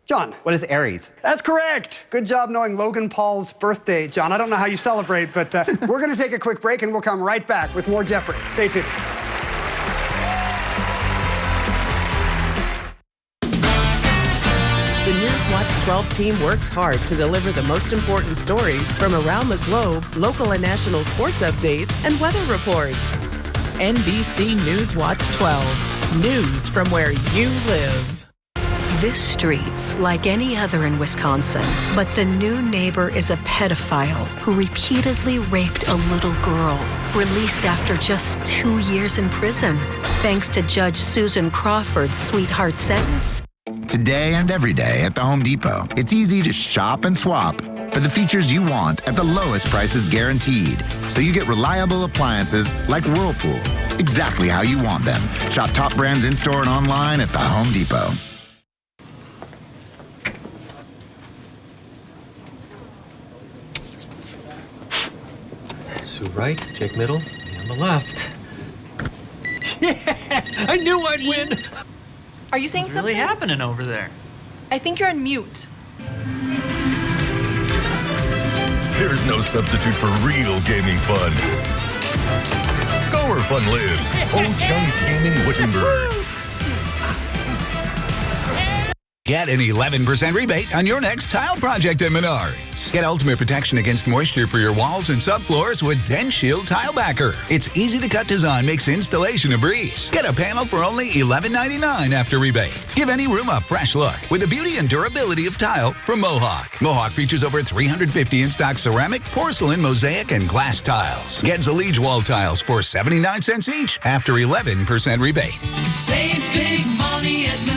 [SPEAKER 4] John.
[SPEAKER 11] What is Aries?
[SPEAKER 4] That's correct. Good job knowing Logan Paul's birthday, John. I don't know how you celebrate, but we're going to take a quick break and we'll come right back with more Jeopardy. Stay tuned.
[SPEAKER 7] 12 team works hard to deliver the most important stories from around the globe, local and national sports updates, and weather reports. NBC News Watch 12. News from where you live.
[SPEAKER 8] This street's like any other in Wisconsin, but the new neighbor is a pedophile who repeatedly raped a little girl, released after just 2 years in prison. Thanks to Judge Susan Crawford's sweetheart sentence.
[SPEAKER 9] Today and every day at the Home Depot, it's easy to shop and swap for the features you want at the lowest prices guaranteed, so you get reliable appliances like Whirlpool, exactly how you want them. Shop top brands in-store and online at the Home Depot.
[SPEAKER 13] Sue right, Jake middle, me on the left.
[SPEAKER 17] Yeah, I knew I'd win.
[SPEAKER 12] Are you saying
[SPEAKER 17] What's
[SPEAKER 12] something?
[SPEAKER 17] really happening over there?
[SPEAKER 12] I think you're on mute.
[SPEAKER 18] There's no substitute for real gaming fun. Go where fun lives. Ho-Chunk Gaming Wittenberg.
[SPEAKER 26] Get an 11% rebate on your next tile project at Menards. Get ultimate protection against moisture for your walls and subfloors with DensShield Tile Backer. Its easy-to-cut design makes installation a breeze. Get a panel for only $11.99 after rebate. Give any room a fresh look with the beauty and durability of tile from Mohawk. Mohawk features over 350 in-stock ceramic, porcelain, mosaic, and glass tiles. Get Zalige wall tiles for 79 cents each after 11% rebate.
[SPEAKER 29] Save big money at Menards.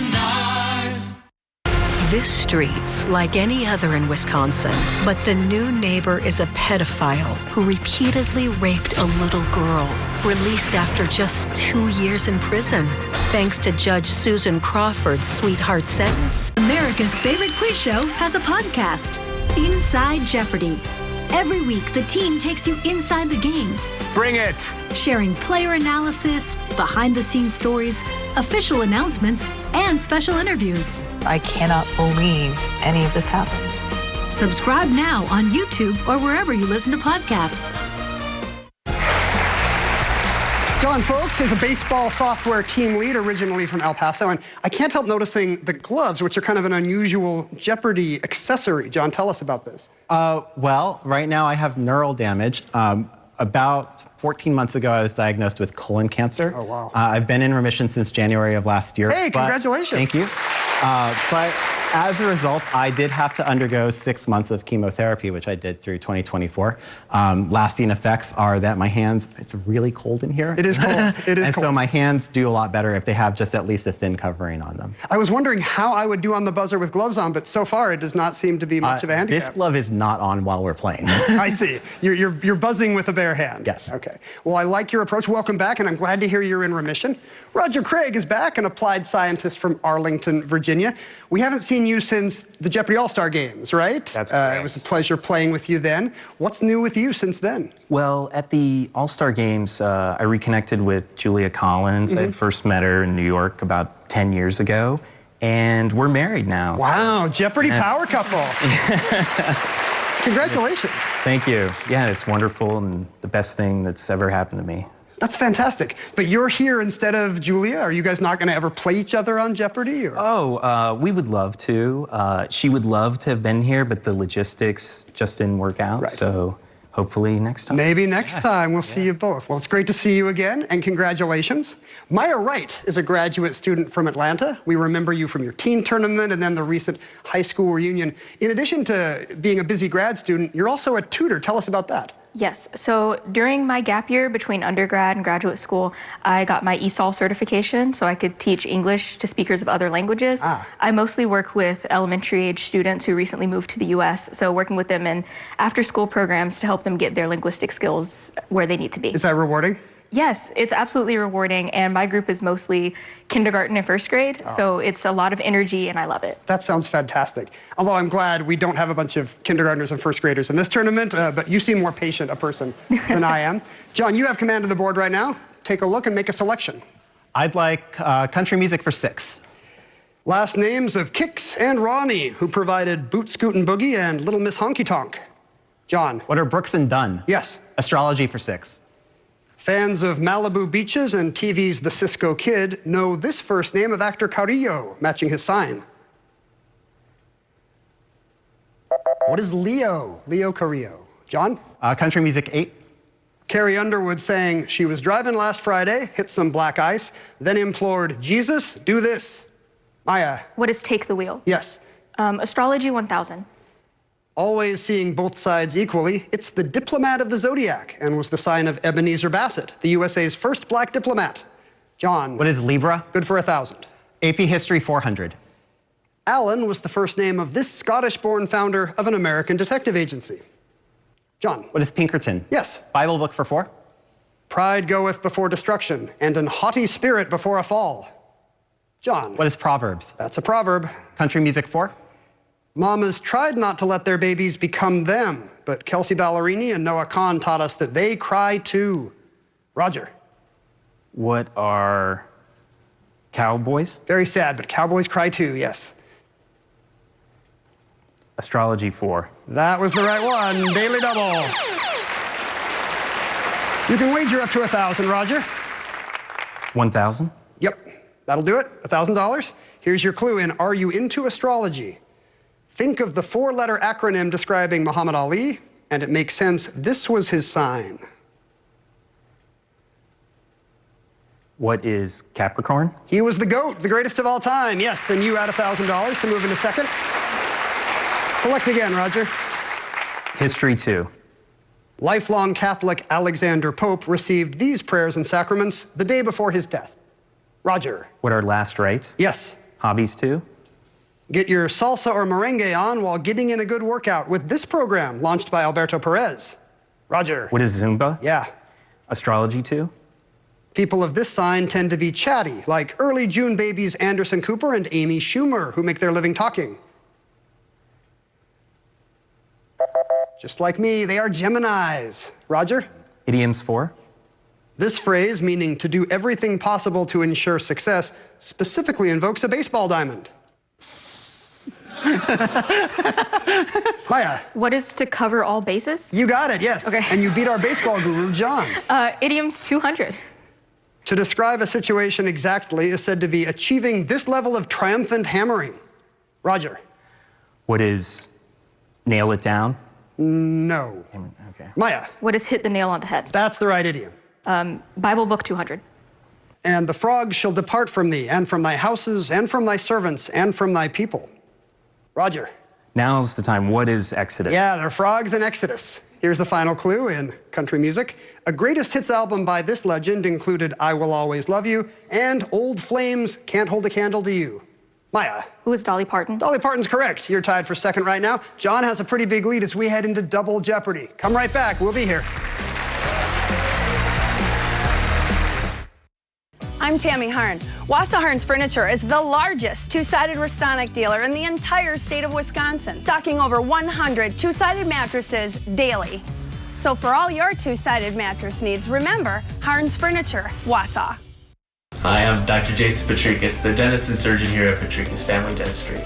[SPEAKER 29] This street's like any other in Wisconsin, but the new neighbor is a pedophile who repeatedly raped a little girl, released after just 2 years in prison. Thanks to Judge Susan Crawford's sweetheart sentence.
[SPEAKER 19] America's favorite quiz show has a podcast, Inside Jeopardy! Every week, the team takes you inside the game.
[SPEAKER 3] Bring it!
[SPEAKER 19] Sharing player analysis, behind-the-scenes stories, official announcements, and special interviews.
[SPEAKER 20] I cannot believe any of this happened.
[SPEAKER 19] Subscribe now on YouTube or wherever you listen to podcasts.
[SPEAKER 4] John Vogt is a baseball software team lead originally from El Paso, and I can't help noticing the gloves, which are kind of an unusual Jeopardy accessory. John, tell us about this.
[SPEAKER 11] Well, right now I have neural damage. About 14 months ago, I was diagnosed with colon cancer.
[SPEAKER 4] Oh, wow.
[SPEAKER 11] I've been in remission since January of last year.
[SPEAKER 4] Hey, congratulations.
[SPEAKER 11] Thank you. But as a result, I did have to undergo 6 months of chemotherapy, which I did through 2024. Lasting effects are that my hands, it's really cold in here.
[SPEAKER 4] It is cold. It is
[SPEAKER 11] and
[SPEAKER 4] cold.
[SPEAKER 11] so my hands do a lot better if they have just at least a thin covering on them.
[SPEAKER 4] I was wondering how I would do on the buzzer with gloves on, but so far it does not seem to be much of a handicap.
[SPEAKER 11] This glove is not on while we're playing.
[SPEAKER 4] I see. You're buzzing with a bare hand.
[SPEAKER 11] Yes.
[SPEAKER 4] Okay. Well, I like your approach. Welcome back, and I'm glad to hear you're in remission. Roger Craig is back, an applied scientist from Arlington, Virginia. We haven't seen you since the Jeopardy All-Star Games, right?
[SPEAKER 16] That's correct.
[SPEAKER 4] It was a pleasure playing with you then. What's new with you since then?
[SPEAKER 16] Well, at the All-Star Games, I reconnected with Julia Collins. I first met her in New York about 10 years ago, and we're married now.
[SPEAKER 4] Wow, Jeopardy power couple. Congratulations.
[SPEAKER 16] Thank you. Yeah, it's wonderful and the best thing that's ever happened to me.
[SPEAKER 4] That's fantastic. But you're here instead of Julia? Are you guys not going to ever play each other on Jeopardy? Or?
[SPEAKER 16] Oh, we would love to. She would love to have been here, but the logistics just didn't work out.
[SPEAKER 4] Right.
[SPEAKER 16] So hopefully next time.
[SPEAKER 4] Maybe next time we'll see you both. Well, it's great to see you again, and congratulations. Maya Wright is a graduate student from Atlanta. We remember you from your teen tournament and then the recent high school reunion. In addition to being a busy grad student, you're also a tutor. Tell us about that.
[SPEAKER 5] Yes, so during my gap year between undergrad and graduate school, I got my ESOL certification so I could teach English to speakers of other languages. I mostly work with elementary age students who recently moved to the US, so working with them in after school programs to help them get their linguistic skills where they need to be.
[SPEAKER 4] Is that rewarding?
[SPEAKER 5] Yes, it's absolutely rewarding, and my group is mostly kindergarten and first grade, so it's a lot of energy, and I love it.
[SPEAKER 4] That sounds fantastic. Although I'm glad we don't have a bunch of kindergartners and first graders in this tournament, but you seem more patient a person than I am. John, you have command of the board right now. Take a look and make a selection.
[SPEAKER 11] I'd like country music for 6.
[SPEAKER 4] Last names of Kix and Ronnie, who provided Boot Scootin' Boogie and Little Miss Honky Tonk. John.
[SPEAKER 11] What are Brooks and Dunn?
[SPEAKER 4] Yes.
[SPEAKER 11] Astrology for 6.
[SPEAKER 4] Fans of Malibu Beaches and TV's The Cisco Kid know this first name of actor Carrillo, matching his sign. What is Leo? Leo Carrillo. John?
[SPEAKER 11] Country music 8.
[SPEAKER 4] Carrie Underwood sang she was driving last Friday, hit some black ice, then implored, Jesus, do this. Maya?
[SPEAKER 5] What is take the wheel?
[SPEAKER 4] Yes.
[SPEAKER 5] Astrology 1000.
[SPEAKER 4] Always seeing both sides equally, it's the diplomat of the zodiac and was the sign of Ebenezer Bassett, the USA's first black diplomat. John?
[SPEAKER 11] What is Libra?
[SPEAKER 4] Good for 1,000.
[SPEAKER 11] AP History 400.
[SPEAKER 4] Alan was the first name of this Scottish-born founder of an American detective agency. John?
[SPEAKER 11] What is Pinkerton?
[SPEAKER 4] Yes.
[SPEAKER 11] Bible book for 4.
[SPEAKER 4] Pride goeth before destruction, and an haughty spirit before a fall. John?
[SPEAKER 11] What is Proverbs?
[SPEAKER 4] That's a proverb.
[SPEAKER 11] Country music 4.
[SPEAKER 4] Mamas tried not to let their babies become them, but Kelsey Ballerini and Noah Kahn taught us that they cry too. Roger?
[SPEAKER 16] What are cowboys?
[SPEAKER 4] Very sad, but cowboys cry too, yes.
[SPEAKER 16] Astrology 4.
[SPEAKER 4] That was the right one. Daily double. You can wager up to 1,000, Roger.
[SPEAKER 16] 1,000?
[SPEAKER 4] Yep, that'll do it. $1,000. Here's your clue in Are You Into Astrology? Think of the 4-letter acronym describing Muhammad Ali, and it makes sense. This was his sign.
[SPEAKER 16] What is Capricorn?
[SPEAKER 4] He was the GOAT, the greatest of all time. Yes, and you add $1,000 to move into second. Select again, Roger.
[SPEAKER 16] History 2.
[SPEAKER 4] Lifelong Catholic Alexander Pope received these prayers and sacraments the day before his death. Roger.
[SPEAKER 16] What are last rites?
[SPEAKER 4] Yes.
[SPEAKER 16] Hobbies 2.
[SPEAKER 4] Get your salsa or merengue on while getting in a good workout with this program launched by Alberto Perez. Roger.
[SPEAKER 16] What is Zumba?
[SPEAKER 4] Yeah.
[SPEAKER 16] Astrology 2.
[SPEAKER 4] People of this sign tend to be chatty, like early June babies Anderson Cooper and Amy Schumer, who make their living talking. Just like me, they are Geminis. Roger?
[SPEAKER 16] Idioms 4.
[SPEAKER 4] This phrase, meaning to do everything possible to ensure success, specifically invokes a baseball diamond. Maya?
[SPEAKER 5] What is to cover all bases?
[SPEAKER 4] You got it, yes.
[SPEAKER 5] Okay.
[SPEAKER 4] And you beat our baseball guru, John.
[SPEAKER 5] Idioms 200.
[SPEAKER 4] To describe a situation exactly is said to be achieving this level of triumphant hammering. Roger?
[SPEAKER 16] What is nail it down?
[SPEAKER 4] No.
[SPEAKER 16] Okay.
[SPEAKER 4] Maya?
[SPEAKER 5] What is hit the nail on the head?
[SPEAKER 4] That's the right idiom.
[SPEAKER 5] Bible book 200.
[SPEAKER 4] And the frogs shall depart from thee, and from thy houses, and from thy servants, and from thy people. Roger?
[SPEAKER 16] Now's the time. What is Exodus?
[SPEAKER 4] Yeah, they're frogs in Exodus. Here's the final clue in country music. A greatest hits album by this legend included I Will Always Love You and Old Flames Can't Hold a Candle to You. Maya?
[SPEAKER 5] Who is Dolly Parton?
[SPEAKER 4] Dolly Parton's correct. You're tied for second right now. John has a pretty big lead as we head into double jeopardy. Come right back. We'll be here.
[SPEAKER 2] I'm Tammy Harn. Wassa Harn's Furniture is the largest two-sided Restonic dealer in the entire state of Wisconsin, stocking over 100 two-sided mattresses daily. So for all your two-sided mattress needs, remember Harn's Furniture, Wassa.
[SPEAKER 6] Hi, I'm Dr. Jason Patricus, the dentist and surgeon here at Patricus Family Dentistry.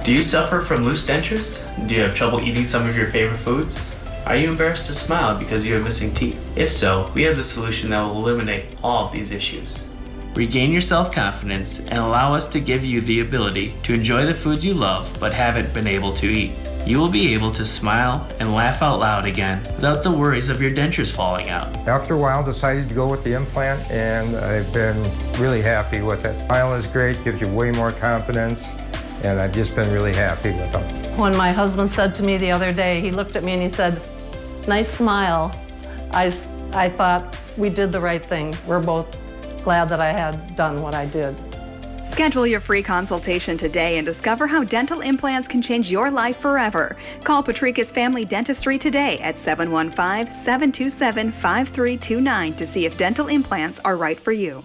[SPEAKER 6] Do you suffer from loose dentures? Do you have trouble eating some of your favorite foods? Are you embarrassed to smile because you have missing teeth? If so, we have the solution that will eliminate all of these issues. Regain your self-confidence and allow us to give you the ability to enjoy the foods you love but haven't been able to eat. You will be able to smile and laugh out loud again without the worries of your dentures falling out.
[SPEAKER 10] After a while, decided to go with the implant, and I've been really happy with it. Smile is great, gives you way more confidence, and I've just been really happy with them.
[SPEAKER 14] When my husband said to me the other day, he looked at me and he said, "Nice smile," I thought we did the right thing. We're both glad that I had done what I did.
[SPEAKER 15] Schedule your free consultation today and discover how dental implants can change your life forever. Call Patricus Family Dentistry today at 715-727-5329 to see if dental implants are right for you.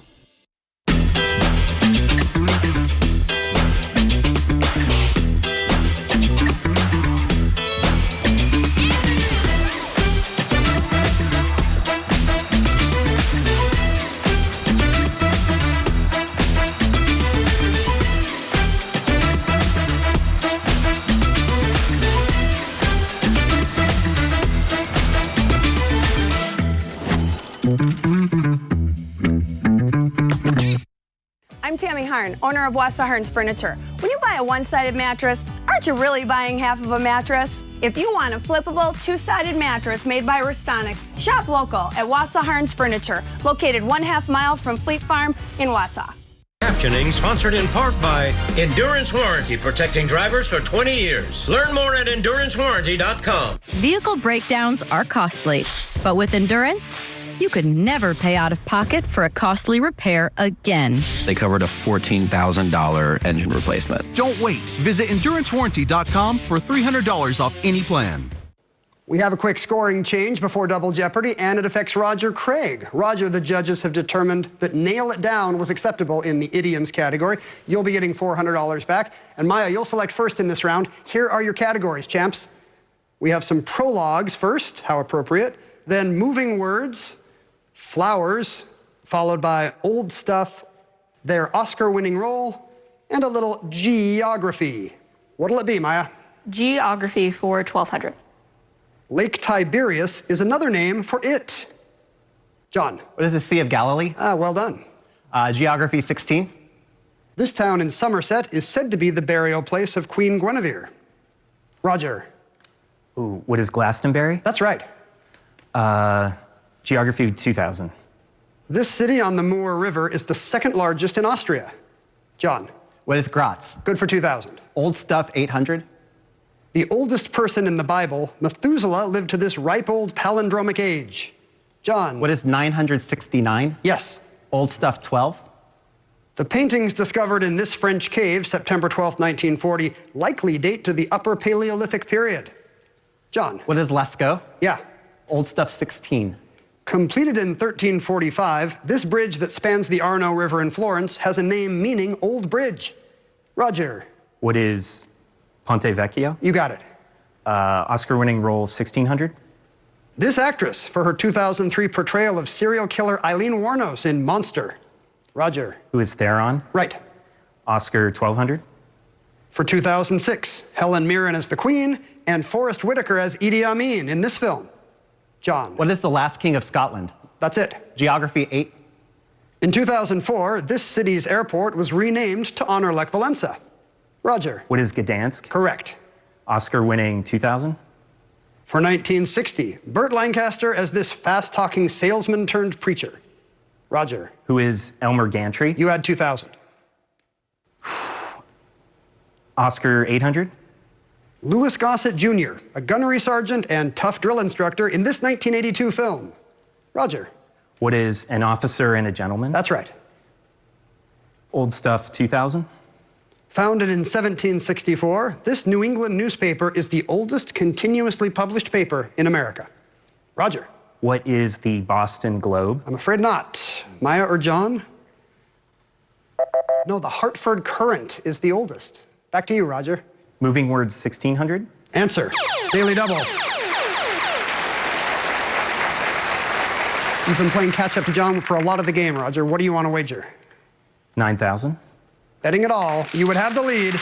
[SPEAKER 2] I'm Tammy Harn, owner of Wassa Harn's Furniture. When you buy a one-sided mattress, aren't you really buying half of a mattress? If you want a flippable two-sided mattress made by Restonic, shop local at Wausau Harns Furniture, located 1/2 mile from Fleet Farm in Wausau.
[SPEAKER 1] Captioning sponsored in part by Endurance Warranty, protecting drivers for 20 years. Learn more at endurancewarranty.com.
[SPEAKER 7] Vehicle breakdowns are costly, but with Endurance, you could never pay out of pocket for a costly repair again.
[SPEAKER 21] They covered a $14,000 engine replacement.
[SPEAKER 22] Don't wait. Visit endurancewarranty.com for $300 off any plan.
[SPEAKER 4] We have a quick scoring change before Double Jeopardy, and it affects Roger Craig. Roger, the judges have determined that nail it down was acceptable in the idioms category. You'll be getting $400 back. And Maya, you'll select first in this round. Here are your categories, champs. We have some prologues first, how appropriate, then moving words, flowers, followed by old stuff, their Oscar-winning role, and a little geography. What'll it be, Maya?
[SPEAKER 5] Geography for 1200.
[SPEAKER 4] Lake Tiberias is another name for it. John.
[SPEAKER 11] What is the Sea of Galilee?
[SPEAKER 4] Well done.
[SPEAKER 11] Geography 16.
[SPEAKER 4] This town in Somerset is said to be the burial place of Queen Guinevere. Roger.
[SPEAKER 16] Ooh, what is Glastonbury?
[SPEAKER 4] That's right.
[SPEAKER 16] Geography 2000.
[SPEAKER 4] This city on the Moor River is the second largest in Austria. John.
[SPEAKER 11] What is Graz?
[SPEAKER 4] Good for 2000.
[SPEAKER 11] Old stuff 800.
[SPEAKER 4] The oldest person in the Bible, Methuselah, lived to this ripe old palindromic age. John.
[SPEAKER 11] What is 969?
[SPEAKER 4] Yes.
[SPEAKER 11] Old stuff 12.
[SPEAKER 4] The paintings discovered in this French cave, September 12, 1940, likely date to the Upper Paleolithic period. John.
[SPEAKER 11] What is Lascaux?
[SPEAKER 4] Yeah.
[SPEAKER 11] Old stuff 16.
[SPEAKER 4] Completed in 1345, this bridge that spans the Arno River in Florence has a name meaning Old Bridge. Roger.
[SPEAKER 16] What is Ponte Vecchio?
[SPEAKER 4] You got it.
[SPEAKER 16] Oscar-winning role 1600.
[SPEAKER 4] This actress for her 2003 portrayal of serial killer Eileen Wuornos in Monster. Roger.
[SPEAKER 16] Who is Theron?
[SPEAKER 4] Right.
[SPEAKER 16] Oscar 1200.
[SPEAKER 4] For 2006, Helen Mirren as the Queen and Forrest Whitaker as Idi Amin in this film. John.
[SPEAKER 11] What is the last king of Scotland?
[SPEAKER 4] That's it.
[SPEAKER 11] Geography 8.
[SPEAKER 4] In 2004, this city's airport was renamed to honor Lech Walesa. Roger.
[SPEAKER 16] What is Gdansk?
[SPEAKER 4] Correct.
[SPEAKER 16] Oscar-winning 2000.
[SPEAKER 4] For 1960, Burt Lancaster as this fast-talking salesman turned preacher. Roger.
[SPEAKER 16] Who is Elmer Gantry?
[SPEAKER 4] You had 2000.
[SPEAKER 16] Oscar 800.
[SPEAKER 4] Louis Gossett Jr., a gunnery sergeant and tough drill instructor in this 1982 film. Roger.
[SPEAKER 16] What is An Officer and a Gentleman?
[SPEAKER 4] That's right.
[SPEAKER 16] Old stuff 2000.
[SPEAKER 4] Founded in 1764, this New England newspaper is the oldest continuously published paper in America. Roger.
[SPEAKER 16] What is the Boston Globe?
[SPEAKER 4] I'm afraid not. Maya or John? No, the Hartford Courant is the oldest. Back to you, Roger.
[SPEAKER 16] Moving words 1600.
[SPEAKER 4] Answer. Daily double. You've been playing catch up to John for a lot of the game, Roger. What do you want to wager?
[SPEAKER 16] 9,000.
[SPEAKER 4] Betting it all, you would have the lead.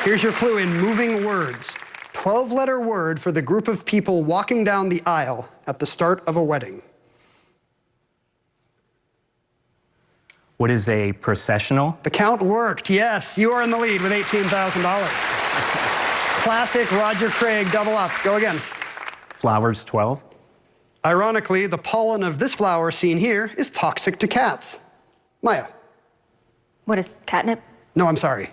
[SPEAKER 4] Here's your clue in moving words. 12-letter word for the group of people walking down the aisle at the start of a wedding.
[SPEAKER 16] What is a processional?
[SPEAKER 4] The count worked, yes. You are in the lead with $18,000. Classic Roger Craig double up. Go again.
[SPEAKER 16] Flowers 12.
[SPEAKER 4] Ironically, the pollen of this flower seen here is toxic to cats. Maya.
[SPEAKER 5] What is catnip?
[SPEAKER 4] No, I'm sorry.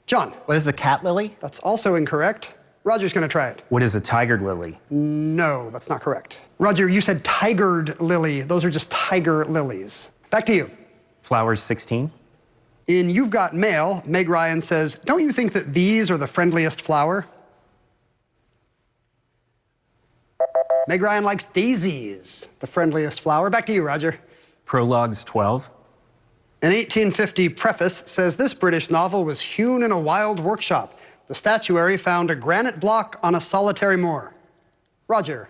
[SPEAKER 4] John.
[SPEAKER 11] What is the cat lily?
[SPEAKER 4] That's also incorrect. Roger's going to try it.
[SPEAKER 16] What is a tiger lily?
[SPEAKER 4] No, that's not correct. Roger, you said tigered lily. Those are just tiger lilies. Back to you.
[SPEAKER 16] Flowers 16.
[SPEAKER 4] In You've Got Mail, Meg Ryan says, don't you think that these are the friendliest flower? Meg Ryan likes daisies, the friendliest flower. Back to you, Roger.
[SPEAKER 16] Prologues 12.
[SPEAKER 4] An 1850 preface says this British novel was hewn in a wild workshop. The statuary found a granite block on a solitary moor. Roger.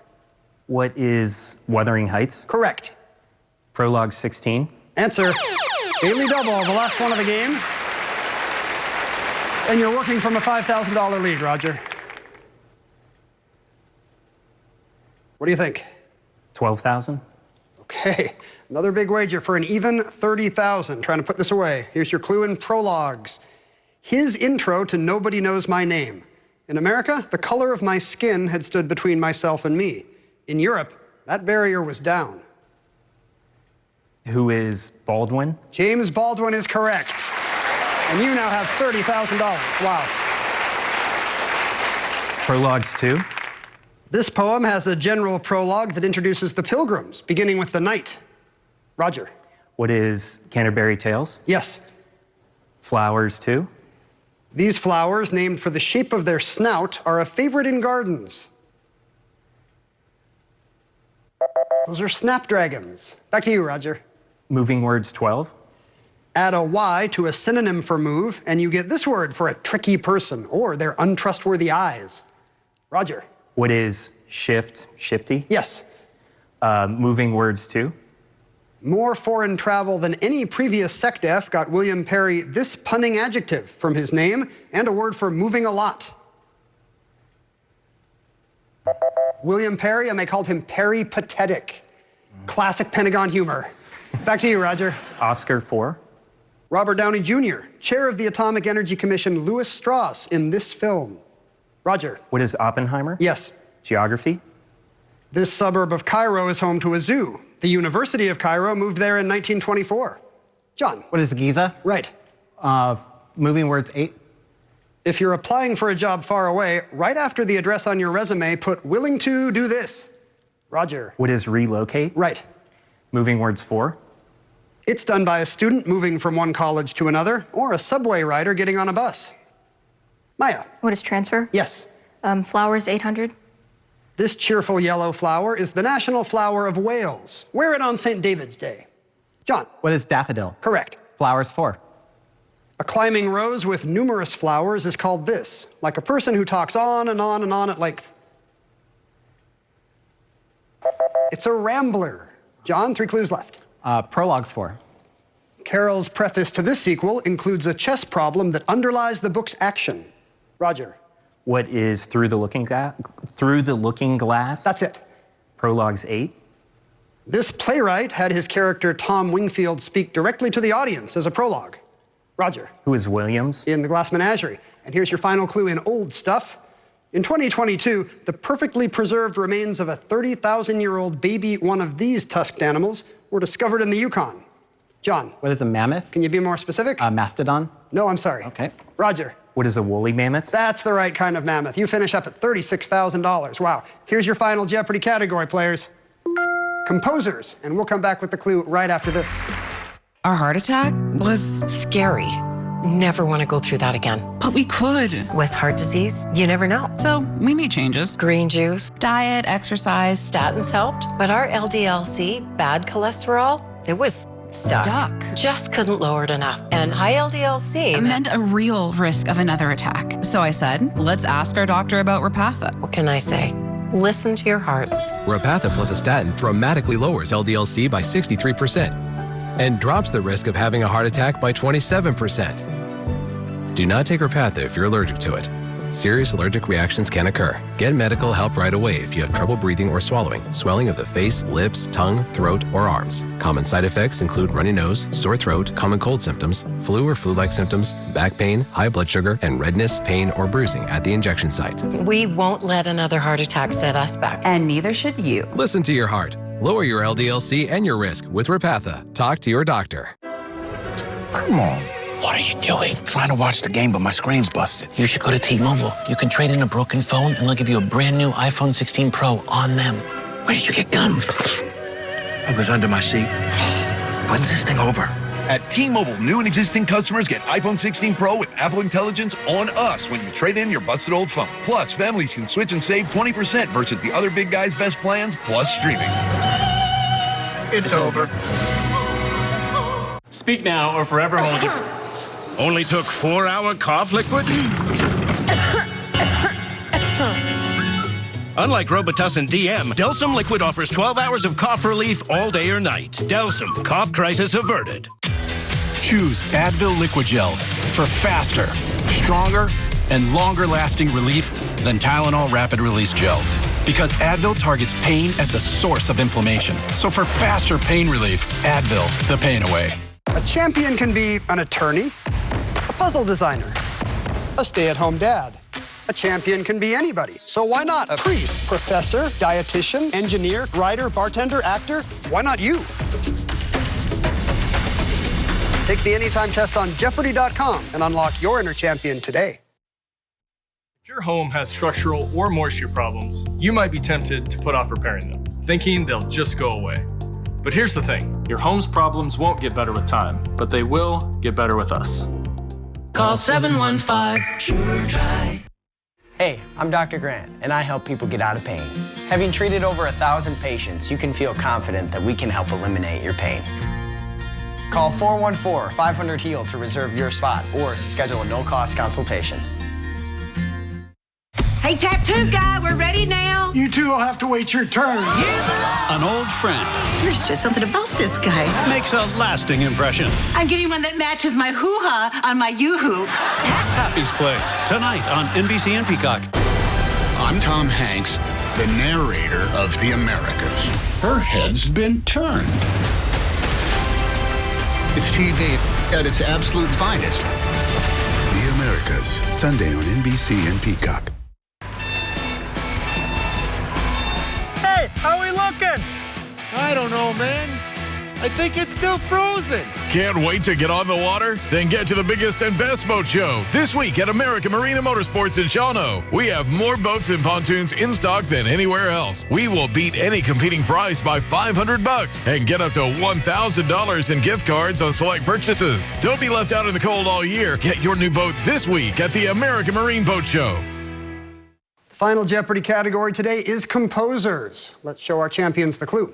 [SPEAKER 16] What is Wuthering Heights?
[SPEAKER 4] Correct.
[SPEAKER 16] Prologue 16.
[SPEAKER 4] Answer. Daily double, the last one of the game. And you're working from a $5,000 lead, Roger. What do you think?
[SPEAKER 16] 12,000.
[SPEAKER 4] Okay, another big wager for an even 30,000. Trying to put this away. Here's your clue in prologues. His intro to Nobody Knows My Name. In America, the color of my skin had stood between myself and me. In Europe, that barrier was down.
[SPEAKER 16] Who is Baldwin?
[SPEAKER 4] James Baldwin is correct. And you now have $30,000. Wow.
[SPEAKER 16] Prologues 2.
[SPEAKER 4] This poem has a general prologue that introduces the pilgrims, beginning with the knight. Roger.
[SPEAKER 16] What is Canterbury Tales?
[SPEAKER 4] Yes.
[SPEAKER 16] Flowers 2.
[SPEAKER 4] These flowers, named for the shape of their snout, are a favorite in gardens. Those are snapdragons. Back to you, Roger.
[SPEAKER 16] Moving words 12.
[SPEAKER 4] Add a Y to a synonym for move, and you get this word for a tricky person or their untrustworthy eyes. Roger.
[SPEAKER 16] What is shift, shifty?
[SPEAKER 4] Yes.
[SPEAKER 16] Moving words 2.
[SPEAKER 4] More foreign travel than any previous SecDef got William Perry this punning adjective from his name and a word for moving a lot. William Perry, and they called him Peripatetic. Classic Pentagon humor. Back to you, Roger.
[SPEAKER 16] Oscar 4.
[SPEAKER 4] Robert Downey Jr., chair of the Atomic Energy Commission, Louis Strauss, in this film. Roger.
[SPEAKER 16] What is Oppenheimer?
[SPEAKER 4] Yes.
[SPEAKER 16] Geography.
[SPEAKER 4] This suburb of Cairo is home to a zoo. The University of Cairo moved there in 1924. John.
[SPEAKER 11] What is Giza?
[SPEAKER 4] Right.
[SPEAKER 11] Moving words 8.
[SPEAKER 4] If you're applying for a job far away, right after the address on your resume, put willing to do this. Roger.
[SPEAKER 16] What is relocate?
[SPEAKER 4] Right.
[SPEAKER 16] Moving words 4.
[SPEAKER 4] It's done by a student moving from one college to another, or a subway rider getting on a bus. Maya.
[SPEAKER 5] What is transfer?
[SPEAKER 4] Yes.
[SPEAKER 5] Flowers 800.
[SPEAKER 4] This cheerful yellow flower is the national flower of Wales. Wear it on St. David's Day. John.
[SPEAKER 11] What is daffodil?
[SPEAKER 4] Correct.
[SPEAKER 11] Flowers 4.
[SPEAKER 4] A climbing rose with numerous flowers is called this, like a person who talks on and on and on at length. It's a rambler. John, 3 clues left.
[SPEAKER 11] Prologues 4.
[SPEAKER 4] Carroll's preface to this sequel includes a chess problem that underlies the book's action. Roger.
[SPEAKER 16] What is Through the Looking Glass?
[SPEAKER 4] That's it.
[SPEAKER 16] Prologues 8.
[SPEAKER 4] This playwright had his character Tom Wingfield speak directly to the audience as a prologue. Roger.
[SPEAKER 16] Who is Williams?
[SPEAKER 4] In The Glass Menagerie. And here's your final clue in old stuff. In 2022, the perfectly preserved remains of a 30,000-year-old baby one of these tusked animals were discovered in the Yukon. John.
[SPEAKER 11] What is a mammoth?
[SPEAKER 4] Can you be more specific?
[SPEAKER 11] Mastodon?
[SPEAKER 4] No, I'm sorry.
[SPEAKER 11] Okay.
[SPEAKER 4] Roger.
[SPEAKER 16] What is a woolly mammoth?
[SPEAKER 4] That's the right kind of mammoth. You finish up at $36,000. Wow. Here's your final Jeopardy category, players. Composers. And we'll come back with the clue right after this.
[SPEAKER 8] Our heart attack was
[SPEAKER 9] scary. Never want to go through that again.
[SPEAKER 8] But we could.
[SPEAKER 9] With heart disease, you never know.
[SPEAKER 8] So we made changes.
[SPEAKER 9] Green juice.
[SPEAKER 8] Diet, exercise.
[SPEAKER 9] Statins helped. But our LDL-C, bad cholesterol, it was stuck. Just couldn't lower it enough. And high LDL-C
[SPEAKER 8] meant a real risk of another attack. So I said, let's ask our doctor about Repatha.
[SPEAKER 9] What can I say? Listen to your heart.
[SPEAKER 13] Repatha plus a statin dramatically lowers LDL-C by 63% and drops the risk of having a heart attack by 27%. Do not take Repatha if you're allergic to it. Serious allergic reactions can occur. Get medical help right away if you have trouble breathing or swallowing, swelling of the face, lips, tongue, throat, or arms. Common side effects include runny nose, sore throat, common cold symptoms, flu or flu-like symptoms, back pain, high blood sugar, and redness, pain, or bruising at the injection site.
[SPEAKER 9] We won't let another heart attack set us back.
[SPEAKER 8] And neither should you.
[SPEAKER 13] Listen to your heart. Lower your LDL-C and your risk with Repatha. Talk to your doctor.
[SPEAKER 17] Come on. What are you doing? Trying to watch the game, but my screen's busted. You should go to T-Mobile. You can trade in a broken phone, and they'll give you a brand new iPhone 16 Pro on them. Where did you get gum? It was under my seat. When's this thing over?
[SPEAKER 23] At T-Mobile, new and existing customers get iPhone 16 Pro with Apple Intelligence on us when you trade in your busted old phone. Plus, families can switch and save 20% versus the other big guys' best plans, plus streaming.
[SPEAKER 17] It's over.
[SPEAKER 6] Speak now or forever hold your...
[SPEAKER 1] Only took 4-hour cough liquid? Unlike Robitussin DM, Delsum Liquid offers 12 hours of cough relief all day or night. Delsum, cough crisis averted.
[SPEAKER 24] Choose Advil Liquid Gels for faster, stronger, and longer-lasting relief than Tylenol Rapid Release Gels. Because Advil targets pain at the source of inflammation. So for faster pain relief, Advil, the pain away.
[SPEAKER 4] A champion can be an attorney, a puzzle designer, a stay-at-home dad, A champion can be anybody, so why not a priest, professor, dietitian, engineer, writer, bartender, actor? Why not you? Take the Anytime test on Jeopardy.com and unlock your inner champion today.
[SPEAKER 3] If your home has structural or moisture problems, you might be tempted to put off repairing them, thinking they'll just go away. But here's the thing, your home's problems won't get better with time, but they will get better with us.
[SPEAKER 12] Call 715-SURE-TRY.
[SPEAKER 18] Hey, I'm Dr. Grant, and I help people get out of pain. Having treated over 1,000 patients, you can feel confident that we can help eliminate your pain. Call 414-500-HEAL to reserve your spot or to schedule a no-cost consultation.
[SPEAKER 20] Hey, tattoo guy, we're ready now.
[SPEAKER 25] You two will have to wait your turn.
[SPEAKER 24] An old friend
[SPEAKER 20] There's just something about this guy.
[SPEAKER 24] makes a lasting impression.
[SPEAKER 20] I'm getting one that matches my hoo-ha on my yoo-hoo.
[SPEAKER 24] Happy's Place, tonight on NBC and Peacock.
[SPEAKER 26] I'm Tom Hanks, the narrator of The Americas. Her head's been turned. It's TV at its absolute finest. The Americas, Sunday on NBC and Peacock.
[SPEAKER 27] Hey, how we looking? I don't know, man. I think it's still frozen.
[SPEAKER 28] Can't wait to get on the water? Then get to the biggest and best boat show this week at American Marina Motorsports in Shawano. We have more boats and pontoons in stock than anywhere else. We will beat any competing price by $500 and get up to $1,000 in gift cards on select purchases. Don't be left out in the cold all year. Get your new boat this week at the American Marine Boat Show.
[SPEAKER 4] The final Jeopardy category today is composers. Let's show our champions the clue.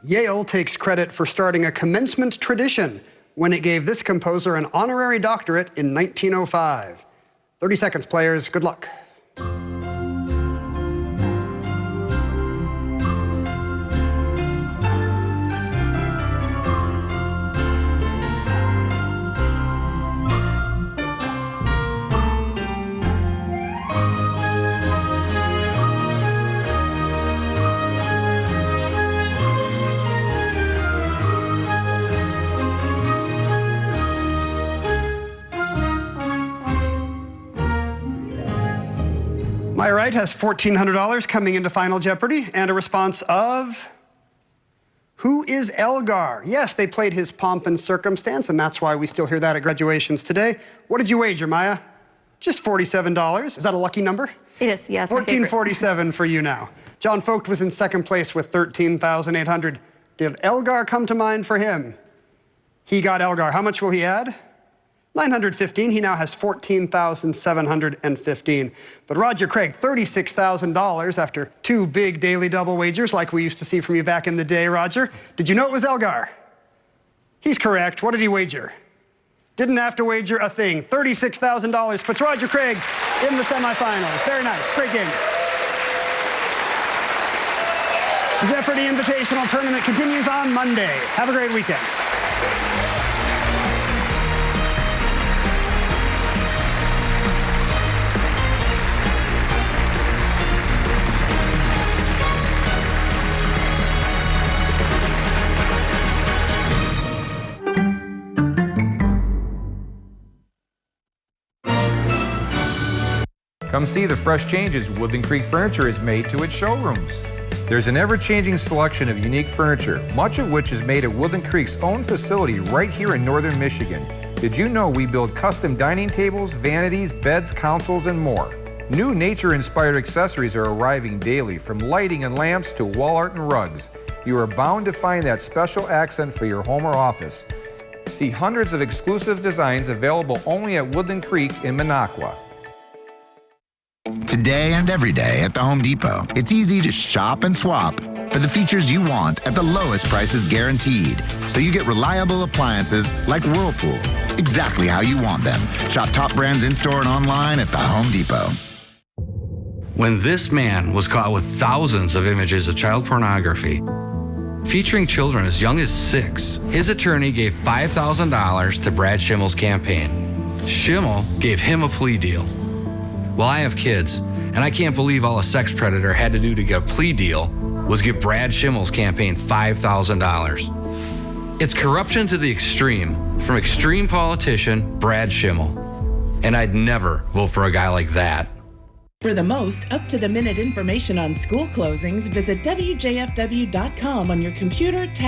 [SPEAKER 4] Yale takes credit for starting a commencement tradition when it gave this composer an honorary doctorate in 1905. 30 seconds, players. Good luck. My right has $1,400 coming into Final Jeopardy and a response of, who is Elgar? Yes, they played his Pomp and Circumstance, and that's why we still hear that at graduations today. What did you wager, Maya? Just $47. Is that a lucky number?
[SPEAKER 5] It is, yes.
[SPEAKER 4] $14.47 for you now. John Vogt was in second place with $13,800. Did Elgar come to mind for him? He got Elgar. How much will he add? $915. He now has $14,715. But Roger Craig, $36,000 after two big daily double wagers like we used to see from you back in the day, Roger. Did you know it was Elgar? He's correct. What did he wager? Didn't have to wager a thing. $36,000 puts Roger Craig in the semifinals. Very nice. Great game. The Jeopardy Invitational Tournament continues on Monday. Have a great weekend.
[SPEAKER 29] Come see the fresh changes Woodland Creek Furniture has made to its showrooms. There's an ever-changing selection of unique furniture, much of which is made at Woodland Creek's own facility right here in northern Michigan. Did you know we build custom dining tables, vanities, beds, consoles, and more? New nature-inspired accessories are arriving daily, from lighting and lamps to wall art and rugs. You are bound to find that special accent for your home or office. See hundreds of exclusive designs available only at Woodland Creek in Minocqua.
[SPEAKER 30] Today and every day at the Home Depot, it's easy to shop and swap for the features you want at the lowest prices guaranteed. So you get reliable appliances like Whirlpool, exactly how you want them. Shop top brands in-store and online at the Home Depot.
[SPEAKER 31] When this man was caught with thousands of images of child pornography, featuring children as young as 6, his attorney gave $5,000 to Brad Schimmel's campaign. Schimmel gave him a plea deal. Well, I have kids, and I can't believe all a sex predator had to do to get a plea deal was give Brad Schimmel's campaign $5,000. It's corruption to the extreme from extreme politician Brad Schimmel. And I'd never vote for a guy like that.
[SPEAKER 2] For the most up-to-the-minute information on school closings, visit WJFW.com on your computer, tablet,